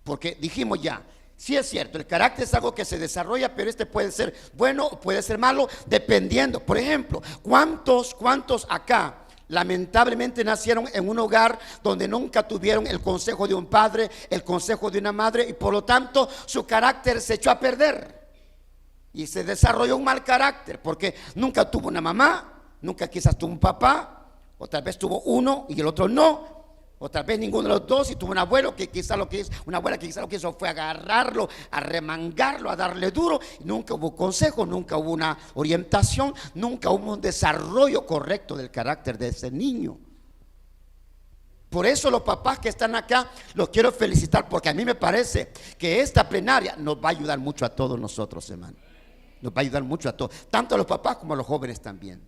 Porque dijimos ya, sí es cierto, el carácter es algo que se desarrolla, pero este puede ser bueno o puede ser malo, dependiendo. Por ejemplo, ¿cuántos acá lamentablemente nacieron en un hogar donde nunca tuvieron el consejo de un padre, el consejo de una madre, y por lo tanto su carácter se echó a perder y se desarrolló un mal carácter porque nunca tuvo una mamá, nunca quizás tuvo un papá, o tal vez tuvo uno y el otro no, o tal vez ninguno de los dos, y tuvo un abuelo que quizás lo que hizo, una abuela que quizás lo que hizo fue agarrarlo, a remangarlo, a darle duro. Nunca hubo consejo, nunca hubo una orientación, nunca hubo un desarrollo correcto del carácter de ese niño. Por eso los papás que están acá los quiero felicitar, porque a mí me parece que esta plenaria nos va a ayudar mucho a todos nosotros, hermano. Nos va a ayudar mucho a todos, tanto a los papás como a los jóvenes también.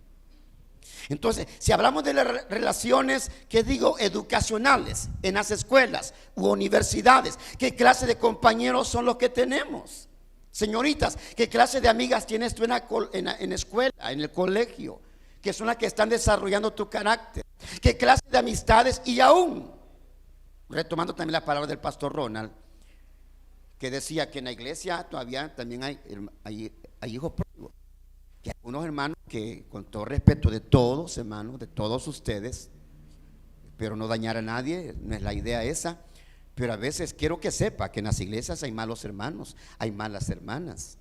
Entonces, si hablamos de las relaciones, ¿qué digo? Educacionales en las escuelas u universidades, ¿qué clase de compañeros son los que tenemos? Señoritas, ¿qué clase de amigas tienes tú en la escuela, en el colegio? Que son las que están desarrollando tu carácter. ¿Qué clase de amistades? Y aún, retomando también la palabra del pastor Ronald, que decía que en la iglesia todavía también hay hijos pródigos. Que hay unos hermanos que, con todo respeto de todos, hermanos, de todos ustedes, pero no dañar a nadie, no es la idea esa, pero a veces quiero que sepa que en las iglesias hay malos hermanos, hay malas hermanas,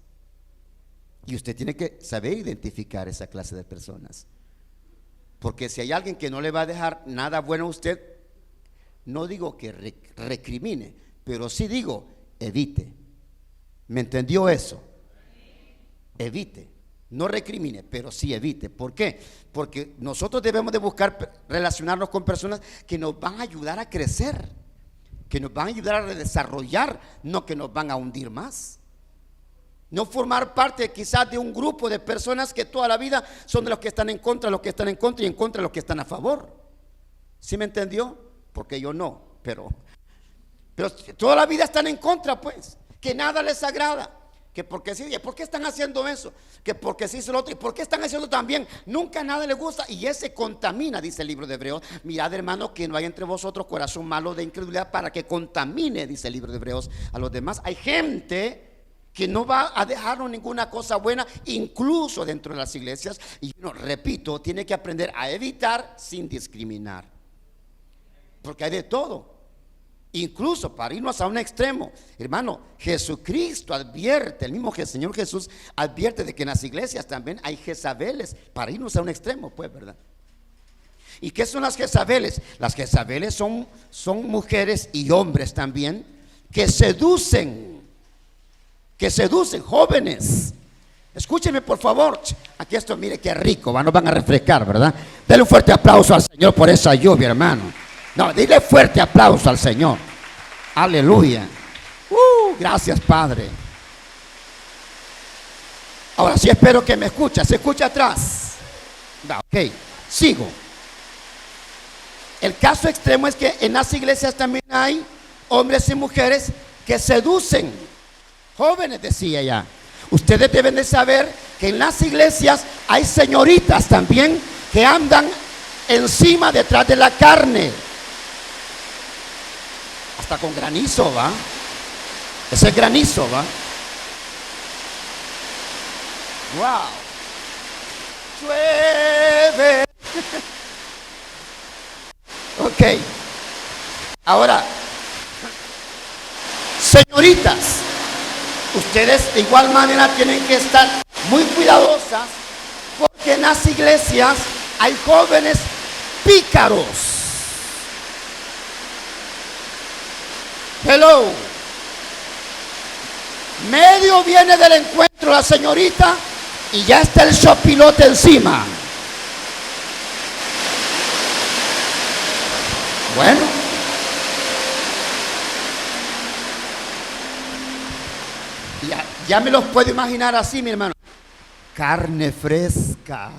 y usted tiene que saber identificar esa clase de personas, porque si hay alguien que no le va a dejar nada bueno a usted, no digo que recrimine, pero sí digo evite. ¿Me entendió eso? Evite. No recrimine, pero sí evite. ¿Por qué? Porque nosotros debemos de buscar relacionarnos con personas que nos van a ayudar a crecer, que nos van a ayudar a desarrollar, no que nos van a hundir más. No formar parte quizás de un grupo de personas que toda la vida son de los que están en contra, los que están en contra y en contra de los que están a favor. ¿Sí me entendió? Porque yo no, pero toda la vida están en contra, pues, que nada les agrada. Que porque sí, ¿por qué están haciendo eso? Que porque sí hizo lo otro, y por qué están haciendo también, nunca nada les gusta, y ese contamina, dice el libro de Hebreos. Mirad, hermano, que no hay entre vosotros corazón malo de incredulidad para que contamine, dice el libro de Hebreos, a los demás. Hay gente que no va a dejarnos ninguna cosa buena, incluso dentro de las iglesias, y yo repito, tiene que aprender a evitar sin discriminar, porque hay de todo. Incluso para irnos a un extremo, hermano, Jesucristo advierte, el mismo Señor Jesús advierte de que en las iglesias también hay Jezabeles, para irnos a un extremo, pues, ¿verdad? ¿Y qué son las Jezabeles? Las Jezabeles son mujeres y hombres también que seducen jóvenes. Escúcheme por favor, aquí esto, mire qué rico, nos van a refrescar, ¿verdad? Dale un fuerte aplauso al Señor por esa lluvia, hermano. No, dile fuerte aplauso al Señor. Aleluya. Gracias, Padre. Ahora sí espero que me escucha. ¿Se escucha atrás? Ok, sigo. El caso extremo es que en las iglesias también hay hombres y mujeres que seducen jóvenes, decía ya. Ustedes deben de saber que en las iglesias hay señoritas también que andan encima, detrás de la carne. Hasta con granizo, ¿va? Ese es granizo, ¿va? Wow. Llueve. Ok. Ahora, señoritas, ustedes de igual manera tienen que estar muy cuidadosas, porque en las iglesias hay jóvenes pícaros. Hello. Medio viene del encuentro la señorita y ya está el sopilote encima. Bueno, ya me los puedo imaginar así, mi hermano. Carne fresca,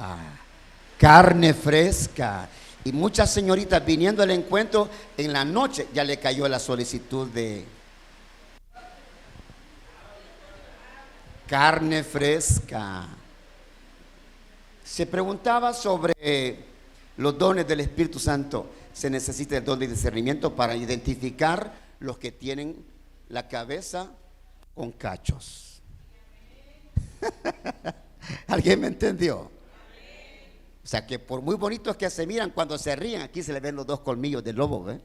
carne fresca. Y muchas señoritas viniendo al encuentro en la noche ya le cayó la solicitud de carne fresca. Se preguntaba sobre los dones del Espíritu Santo. Se necesita el don de discernimiento para identificar los que tienen la cabeza con cachos. ¿Alguien me entendió? O sea que por muy bonitos que se miran, cuando se ríen, aquí se le ven los dos colmillos del lobo, ¿ve?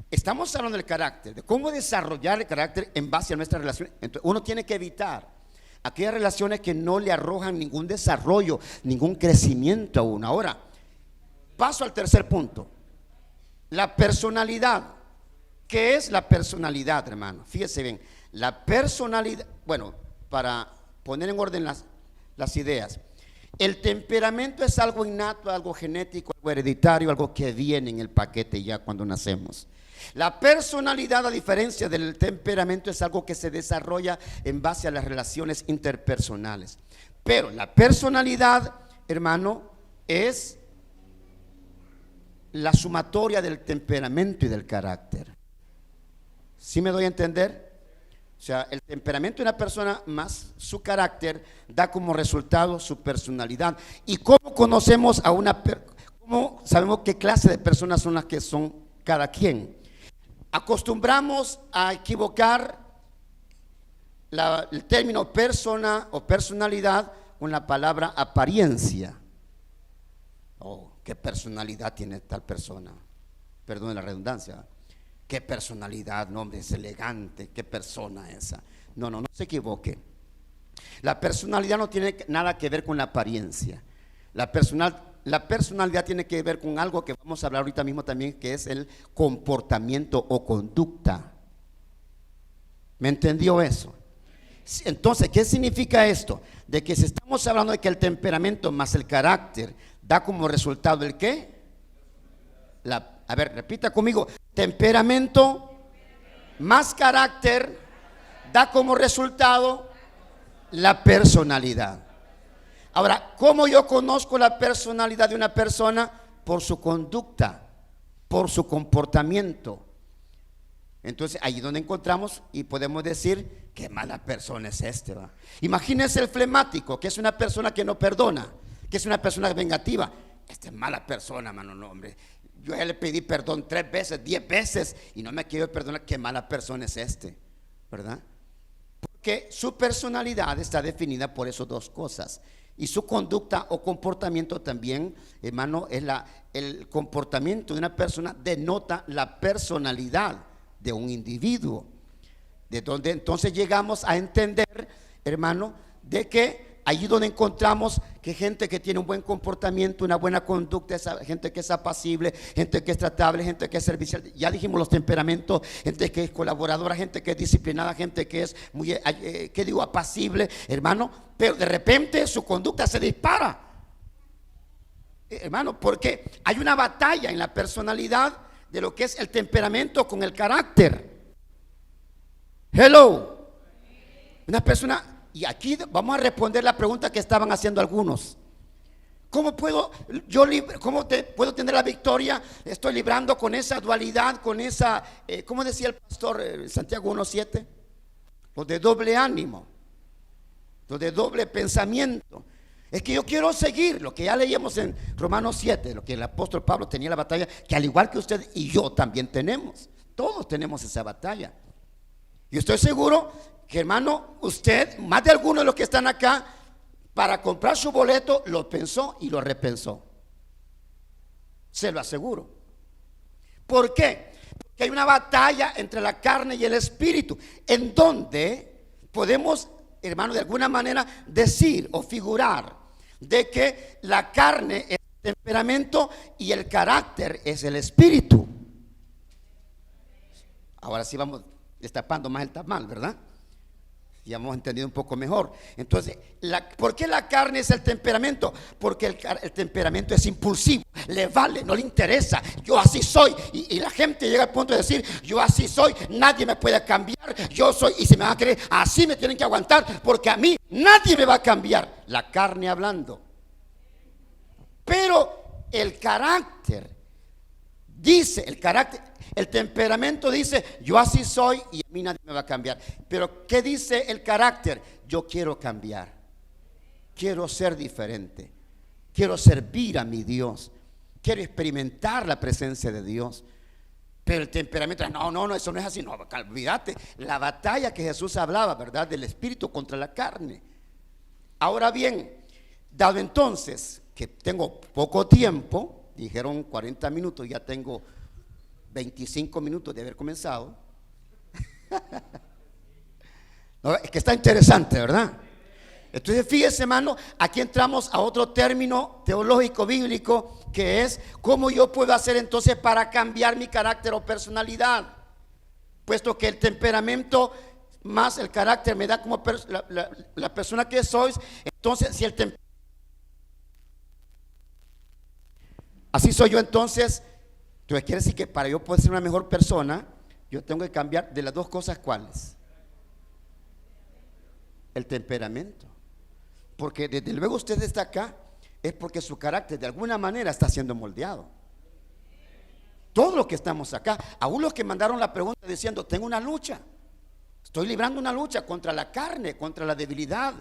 Estamos hablando del carácter, de cómo desarrollar el carácter en base a nuestras relaciones. Entonces, uno tiene que evitar aquellas relaciones que no le arrojan ningún desarrollo, ningún crecimiento a uno. Ahora, paso al tercer punto. La personalidad. ¿Qué es la personalidad, hermano? Fíjese bien. La personalidad, bueno, para poner en orden las ideas. El temperamento es algo innato, algo genético, algo hereditario, algo que viene en el paquete ya cuando nacemos. La personalidad, a diferencia del temperamento, es algo que se desarrolla en base a las relaciones interpersonales. Pero la personalidad, hermano, es la sumatoria del temperamento y del carácter. ¿Sí me doy a entender? O sea, el temperamento de una persona más su carácter da como resultado su personalidad. ¿Y cómo conocemos a cómo sabemos qué clase de personas son las que son cada quien? Acostumbramos a equivocar el término persona o personalidad con la palabra apariencia. Oh, ¿qué personalidad tiene tal persona? Perdón la redundancia. ¿Qué personalidad? No, hombre, es elegante. ¿Qué persona esa? No se equivoque. La personalidad no tiene nada que ver con la apariencia. La personalidad tiene que ver con algo que vamos a hablar ahorita mismo también, que es el comportamiento o conducta. ¿Me entendió eso? Entonces, ¿qué significa esto? De que si estamos hablando de que el temperamento más el carácter da como resultado el ¿qué? A ver, repita conmigo. Temperamento más carácter da como resultado la personalidad. Ahora, ¿cómo yo conozco la personalidad de una persona? Por su conducta, por su comportamiento. Entonces, ahí donde encontramos y podemos decir, qué mala persona es este, ¿va? Imagínense el flemático, que es una persona que no perdona, que es una persona vengativa. Esta es mala persona, mano, no, hombre. Yo ya le pedí perdón 3 veces, 10 veces y no me quiero perdonar. Qué mala persona es este, ¿verdad? Porque su personalidad está definida por esas dos cosas. Y su conducta o comportamiento también, hermano, es el comportamiento de una persona denota la personalidad de un individuo. De donde entonces llegamos a entender, hermano, de que allí donde encontramos que gente que tiene un buen comportamiento, una buena conducta, gente que es apacible, gente que es tratable, gente que es servicial, ya dijimos los temperamentos, gente que es colaboradora, gente que es disciplinada, gente que es muy, apacible, hermano, pero de repente su conducta se dispara, hermano, porque hay una batalla en la personalidad de lo que es el temperamento con el carácter. Hello, una persona. Y aquí vamos a responder la pregunta que estaban haciendo algunos. ¿Cómo puedo puedo tener la victoria? Estoy librando con esa dualidad, con esa, ¿cómo decía el pastor Santiago 1:7? Los de doble ánimo, los de doble pensamiento. Es que yo quiero seguir lo que ya leíamos en Romanos 7, lo que el apóstol Pablo tenía la batalla, que al igual que usted y yo también tenemos. Todos tenemos esa batalla. Y estoy seguro que, hermano, usted, más de algunos de los que están acá, para comprar su boleto, lo pensó y lo repensó. Se lo aseguro. ¿Por qué? Porque hay una batalla entre la carne y el espíritu, en donde podemos, hermano, de alguna manera decir o figurar de que la carne es el temperamento y el carácter es el espíritu. Ahora sí vamos destapando más el tamal, ¿verdad? Ya hemos entendido un poco mejor. Entonces, ¿por qué la carne es el temperamento? Porque el temperamento es impulsivo, le vale, no le interesa. Yo así soy. Y la gente llega al punto de decir, yo así soy, nadie me puede cambiar. Yo soy, y si me van a creer, así me tienen que aguantar, porque a mí nadie me va a cambiar. La carne hablando. Pero el carácter dice, el temperamento dice, yo así soy y a mí nadie me va a cambiar. Pero ¿qué dice el carácter? Yo quiero cambiar, quiero ser diferente, quiero servir a mi Dios, quiero experimentar la presencia de Dios. Pero el temperamento, no, eso no es así. No, olvídate, la batalla que Jesús hablaba, ¿verdad? Del espíritu contra la carne. Ahora bien, dado entonces que tengo poco tiempo, dijeron 40 minutos, ya tengo 25 minutos de haber comenzado. No, es que está interesante, ¿verdad? Entonces fíjese, hermano, aquí entramos a otro término teológico bíblico, que es cómo yo puedo hacer entonces para cambiar mi carácter o personalidad, puesto que el temperamento más el carácter me da como la persona que sois. Entonces si así soy yo, entonces quiere decir que para yo poder ser una mejor persona, yo tengo que cambiar de las dos cosas. ¿Cuáles? El temperamento. Porque desde luego usted está acá es porque su carácter de alguna manera está siendo moldeado. Todos los que estamos acá, aún los que mandaron la pregunta diciendo: tengo una lucha, estoy librando una lucha contra la carne, contra la debilidad,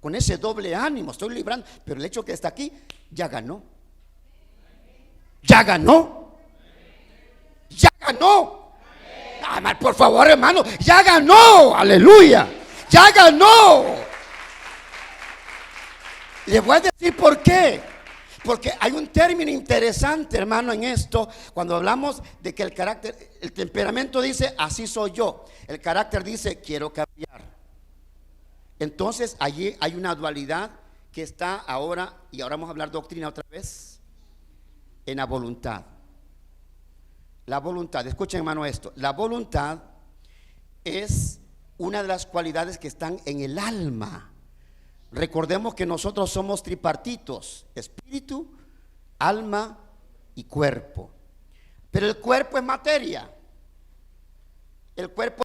con ese doble ánimo, estoy librando. Pero el hecho que está aquí, ya ganó. Ya ganó. Ya ganó. Ah, por favor, hermano, ya ganó. Aleluya. Ya ganó. Les voy a decir por qué. Porque hay un término interesante, hermano, en esto. Cuando hablamos de que el carácter, el temperamento dice: así soy yo. El carácter dice: quiero cambiar. Entonces allí hay una dualidad que está ahora, y ahora vamos a hablar doctrina otra vez, en la voluntad. La voluntad, escuchen, hermano, esto. La voluntad es una de las cualidades que están en el alma. Recordemos que nosotros somos tripartitos: espíritu, alma y cuerpo. Pero el cuerpo es materia. El cuerpo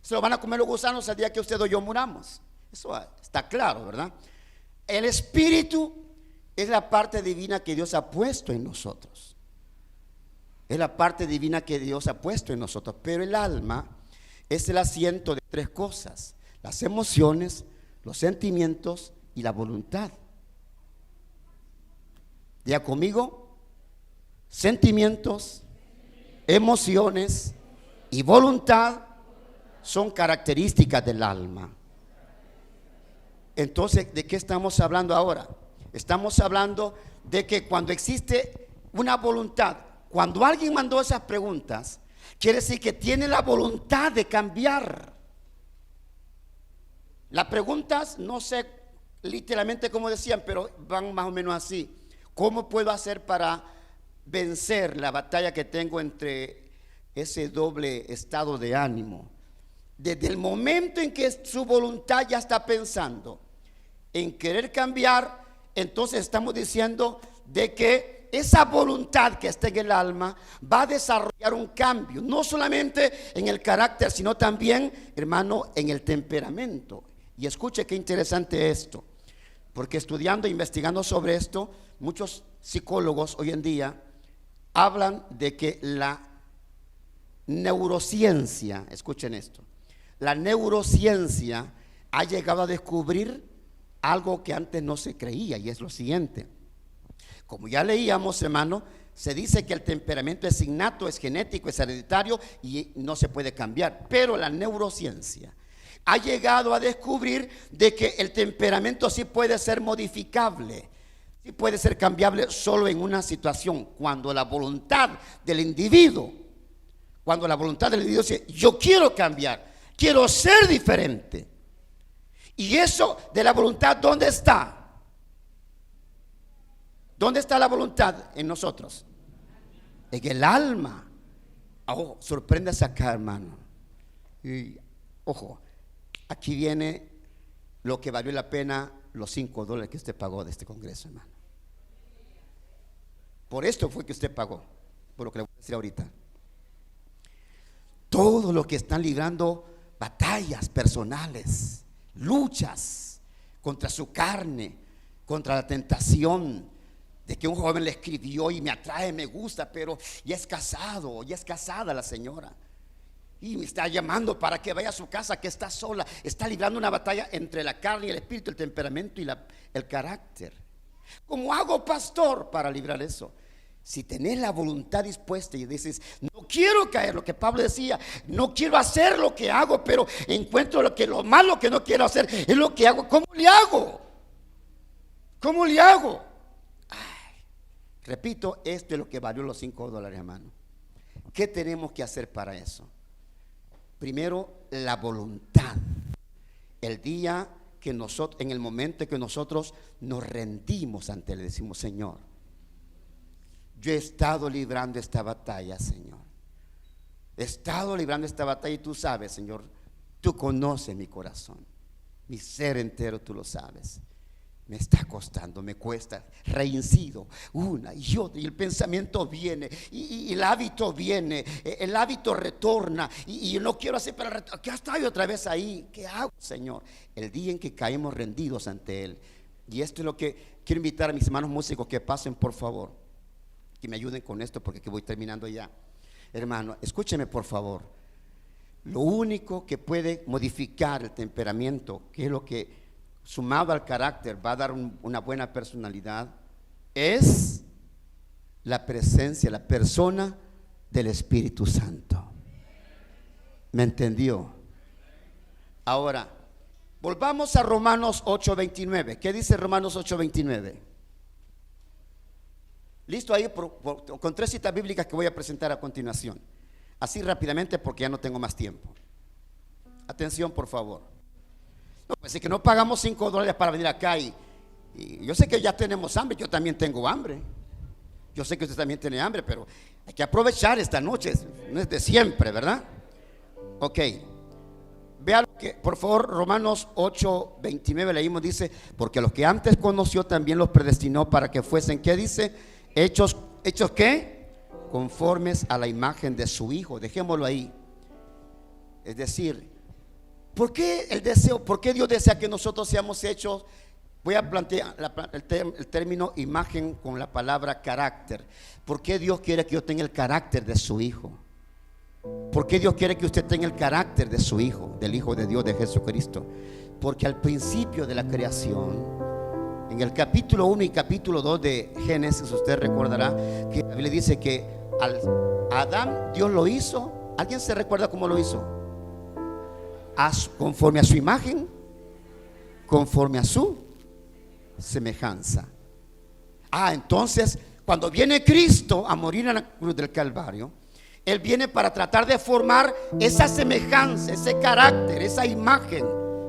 se lo van a comer los gusanos el día que usted o yo muramos. Eso está claro, ¿verdad? El espíritu es la parte divina que Dios ha puesto en nosotros. Es la parte divina que Dios ha puesto en nosotros. Pero el alma es el asiento de tres cosas: las emociones, los sentimientos y la voluntad. Diga conmigo: sentimientos, emociones y voluntad son características del alma. Entonces, ¿de qué estamos hablando ahora? Estamos hablando de que cuando existe una voluntad, cuando alguien mandó esas preguntas, quiere decir que tiene la voluntad de cambiar. Las preguntas, no sé literalmente cómo decían, pero van más o menos así: ¿cómo puedo hacer para vencer la batalla que tengo entre ese doble estado de ánimo? Desde el momento en que su voluntad ya está pensando en querer cambiar, entonces estamos diciendo de que esa voluntad que está en el alma va a desarrollar un cambio, no solamente en el carácter, sino también, hermano, en el temperamento. Y escuche qué interesante esto, porque estudiando e investigando sobre esto, muchos psicólogos hoy en día hablan de que la neurociencia, escuchen esto, la neurociencia ha llegado a descubrir algo que antes no se creía, y es lo siguiente. Como ya leíamos, hermano, se dice que el temperamento es innato, es genético, es hereditario y no se puede cambiar. Pero la neurociencia ha llegado a descubrir de que el temperamento sí puede ser modificable, sí puede ser cambiable solo en una situación: cuando la voluntad del individuo, dice: yo quiero cambiar, quiero ser diferente. Y eso de la voluntad, ¿dónde está? ¿Dónde está la voluntad en nosotros? En el alma. Oh, sorpréndase acá, hermano. Y ojo, aquí viene lo que valió la pena los $5 que usted pagó de este congreso, hermano. Por esto fue que usted pagó, por lo que le voy a decir ahorita. Todos los que están librando batallas personales, luchas contra su carne, contra la tentación de que un joven le escribió y me atrae, me gusta, pero ya es casado, ya es casada la señora, y me está llamando para que vaya a su casa, que está sola. Está librando una batalla entre la carne y el espíritu, el temperamento y el carácter. ¿Cómo hago, pastor, para librar eso? Si tenés la voluntad dispuesta y dices, no quiero caer, lo que Pablo decía, no quiero hacer lo que hago, pero encuentro lo malo que no quiero hacer es lo que hago. ¿Cómo le hago? ¿Cómo le hago? Ay, repito, esto es lo que valió los $5, hermano. ¿Qué tenemos que hacer para eso? Primero, la voluntad. El día que nosotros, en el momento en que nosotros nos rendimos ante él, decimos, Señor, yo he estado librando esta batalla, Señor. He estado librando esta batalla y tú sabes, Señor, tú conoces mi corazón, mi ser entero, tú lo sabes. Me está costando, me cuesta, reincido una y otra, y el pensamiento viene, y el hábito viene, el hábito retorna, y yo no quiero hacer, pero acá estoy otra vez ahí. ¿Qué hago, Señor? El día en que caemos rendidos ante él. Y esto es lo que quiero invitar a mis hermanos músicos que pasen, por favor, que me ayuden con esto, porque aquí voy terminando ya. Hermano, escúcheme por favor. Lo único que puede modificar el temperamento, que es lo que sumado al carácter va a dar una buena personalidad, es la presencia, la persona del Espíritu Santo. ¿Me entendió? Ahora, volvamos a Romanos 8:29. ¿Qué dice Romanos 8:29? Listo ahí con 3 citas bíblicas que voy a presentar a continuación. Así rápidamente porque ya no tengo más tiempo. Atención, por favor. No, pues es que no pagamos $5 para venir acá y yo sé que ya tenemos hambre, yo también tengo hambre. Yo sé que usted también tiene hambre, pero hay que aprovechar esta noche, no es de siempre, ¿verdad? Ok, vean que, por favor, Romanos 8:29 leímos, dice, porque los que antes conoció también los predestinó para que fuesen, ¿qué dice? Hechos ¿qué? Conformes a la imagen de su Hijo. Dejémoslo ahí. Es decir, ¿por qué el deseo? ¿Por qué Dios desea que nosotros seamos hechos? Voy a plantear el término imagen con la palabra carácter. ¿Por qué Dios quiere que yo tenga el carácter de su Hijo? ¿Por qué Dios quiere que usted tenga el carácter de su Hijo, del Hijo de Dios, de Jesucristo? Porque al principio de la creación, en el capítulo 1 y capítulo 2 de Génesis, usted recordará que la Biblia dice que a Adán Dios lo hizo. ¿Alguien se recuerda cómo lo hizo? Conforme a su imagen, conforme a su semejanza. Entonces, cuando viene Cristo a morir en la cruz del Calvario, Él viene para tratar de formar esa semejanza, ese carácter, esa imagen,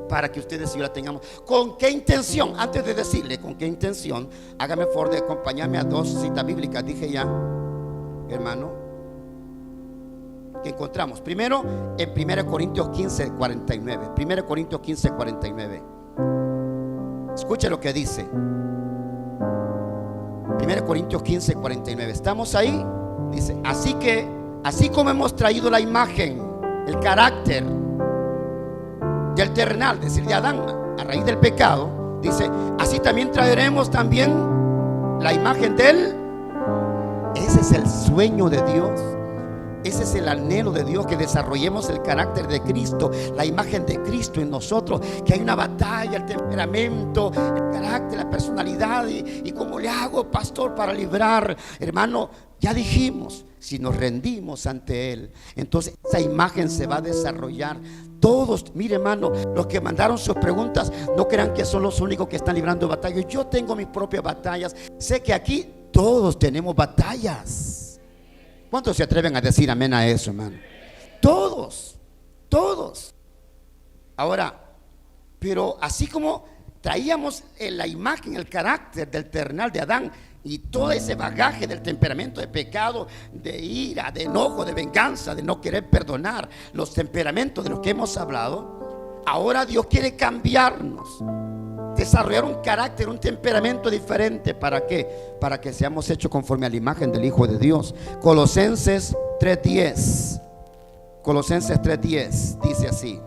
para que ustedes y yo la tengamos. ¿Con qué intención? Antes de decirle con qué intención, hágame el favor de acompañarme a 2 citas bíblicas. Dije ya, hermano, que encontramos primero en 1 Corintios 15:49. 1 Corintios 15:49. Escuche lo que dice 1 Corintios 15:49. ¿Estamos ahí? Dice, así que así como hemos traído la imagen, el carácter del terrenal, es decir, de Adán, a raíz del pecado, dice, así también traeremos también la imagen de él. Ese es el sueño de Dios. Ese es el anhelo de Dios, que desarrollemos el carácter de Cristo, la imagen de Cristo en nosotros, que hay una batalla, el temperamento, el carácter, la personalidad, y cómo le hago, pastor, para librar. Hermano, ya dijimos, si nos rendimos ante Él, entonces esa imagen se va a desarrollar. Todos, mire hermano, los que mandaron sus preguntas, no crean que son los únicos que están librando batallas. Yo tengo mis propias batallas. Sé que aquí todos tenemos batallas. ¿Cuántos se atreven a decir amén a eso, hermano? Todos. Ahora, pero así como traíamos la imagen, el carácter del terrenal de Adán y todo ese bagaje del temperamento de pecado, de ira, de enojo, de venganza, de no querer perdonar, los temperamentos de los que hemos hablado, ahora Dios quiere cambiarnos, desarrollar un carácter, un temperamento diferente. ¿Para qué? Para que seamos hechos conforme a la imagen del Hijo de Dios. Colosenses 3:10. Colosenses 3:10 dice así.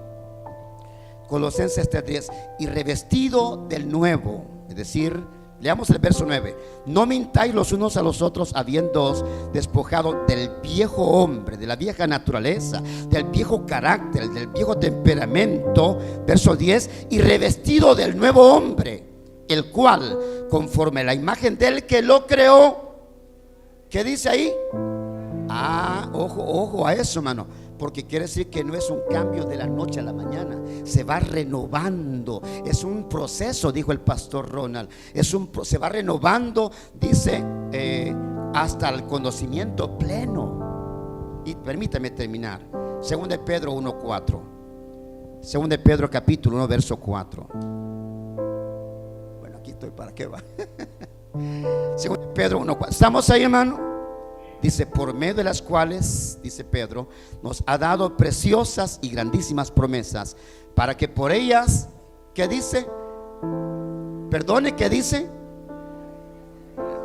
Colosenses 3:10. Y revestido del nuevo, es decir, leamos el verso 9. No mintáis los unos a los otros, habiéndoos despojado del viejo hombre, de la vieja naturaleza, del viejo carácter, del viejo temperamento. Verso 10. Y revestido del nuevo hombre, el cual, conforme a la imagen del que lo creó, ¿Qué dice ahí? Ojo a eso, hermano, porque quiere decir que no es un cambio de la noche a la mañana, se va renovando, es un proceso, dijo el pastor Ronald, se va renovando, dice, hasta el conocimiento pleno. Y permítame terminar. 2 de Pedro 1:4. 2 de Pedro capítulo 1 verso 4. Bueno, aquí estoy, ¿para qué va? 2 de Pedro 1:4. ¿Estamos ahí, hermano? Dice, por medio de las cuales, dice Pedro, nos ha dado preciosas y grandísimas promesas, para que por ellas, ¿qué dice? Perdone, ¿qué dice?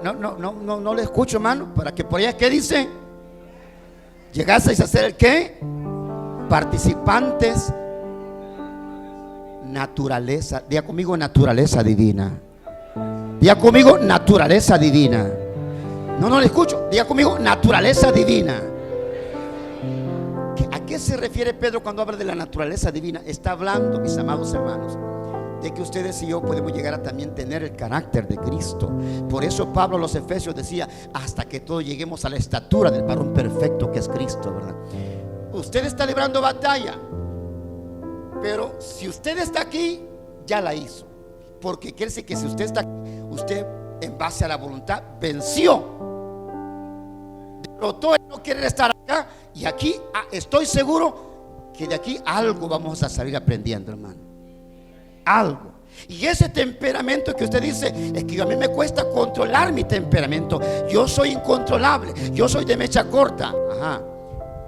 No le escucho, hermano. Para que por ellas, ¿qué dice? Llegaseis a ser el ¿qué? Participantes. Naturaleza. Diga conmigo, naturaleza divina. Diga conmigo, naturaleza divina. No le escucho. Diga conmigo, naturaleza divina. ¿A qué se refiere Pedro cuando habla de la naturaleza divina? Está hablando, mis amados hermanos, de que ustedes y yo podemos llegar a también tener el carácter de Cristo. Por eso Pablo a los Efesios decía, hasta que todos lleguemos a la estatura del varón perfecto que es Cristo, ¿verdad? Usted está librando batalla, pero si usted está aquí, ya la hizo. Porque quiere decir que si usted está aquí, usted en base a la voluntad venció. Derrotó el no querer estar acá. Y aquí estoy seguro que de aquí algo vamos a salir aprendiendo, hermano. Algo. Y ese temperamento que usted dice, es que a mí me cuesta controlar mi temperamento. Yo soy incontrolable. Yo soy de mecha corta. Ajá.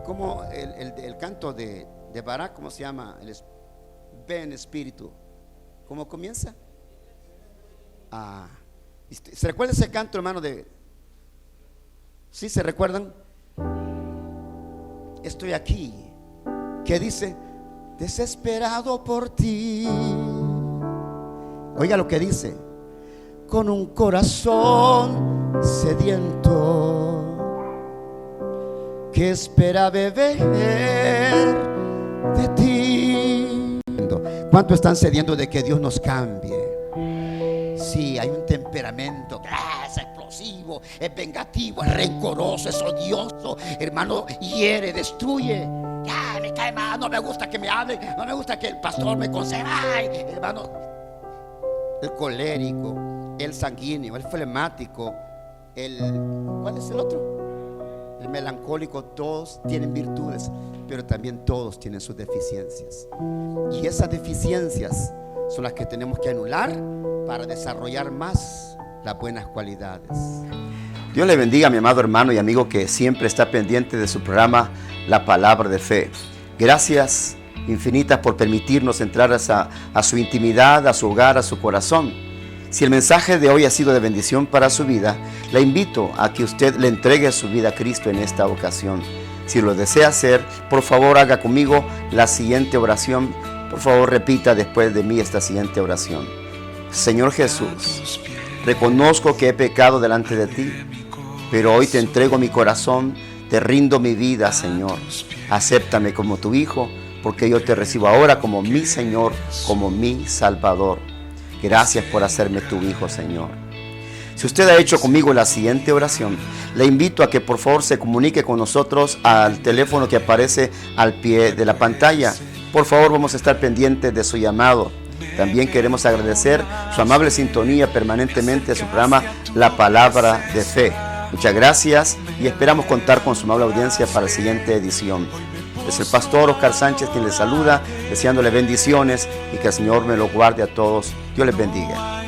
Como el canto de Barak, ¿cómo se llama? Ven Espíritu. ¿Cómo comienza? ¿Se recuerda ese canto, hermano? ¿Sí se recuerdan? Estoy aquí. ¿Qué dice? Desesperado por ti. Oiga lo que dice. Con un corazón sediento que espera beber de ti. ¿Cuánto están sediento de que Dios nos cambie? Sí, hay un temperamento, es explosivo, es vengativo, es rencoroso, es odioso, hermano, hiere, destruye. Ya me cae mal, no me gusta que me hable, no me gusta que el pastor me aconseje. Ay, hermano, el colérico, el sanguíneo, el flemático, ¿cuál es el otro? El melancólico. Todos tienen virtudes, pero también todos tienen sus deficiencias. Y esas deficiencias son las que tenemos que anular para desarrollar más las buenas cualidades. Dios le bendiga a mi amado hermano y amigo que siempre está pendiente de su programa La Palabra de Fe. Gracias infinitas por permitirnos entrar a su intimidad, a su hogar, a su corazón. Si el mensaje de hoy ha sido de bendición para su vida, le invito a que usted le entregue su vida a Cristo en esta ocasión. Si lo desea hacer, por favor haga conmigo la siguiente oración. Por favor repita después de mí esta siguiente oración. Señor Jesús, reconozco que he pecado delante de ti, pero hoy te entrego mi corazón, te rindo mi vida, Señor. Acéptame como tu hijo, porque yo te recibo ahora como mi Señor, como mi Salvador. Gracias por hacerme tu hijo, Señor. Si usted ha hecho conmigo la siguiente oración, le invito a que por favor se comunique con nosotros al teléfono que aparece al pie de la pantalla. Por favor, vamos a estar pendientes de su llamado. También queremos agradecer su amable sintonía permanentemente a su programa La Palabra de Fe. Muchas gracias y esperamos contar con su amable audiencia para la siguiente edición. Es el pastor Oscar Sánchez quien les saluda, deseándole bendiciones y que el Señor me lo guarde a todos. Dios les bendiga.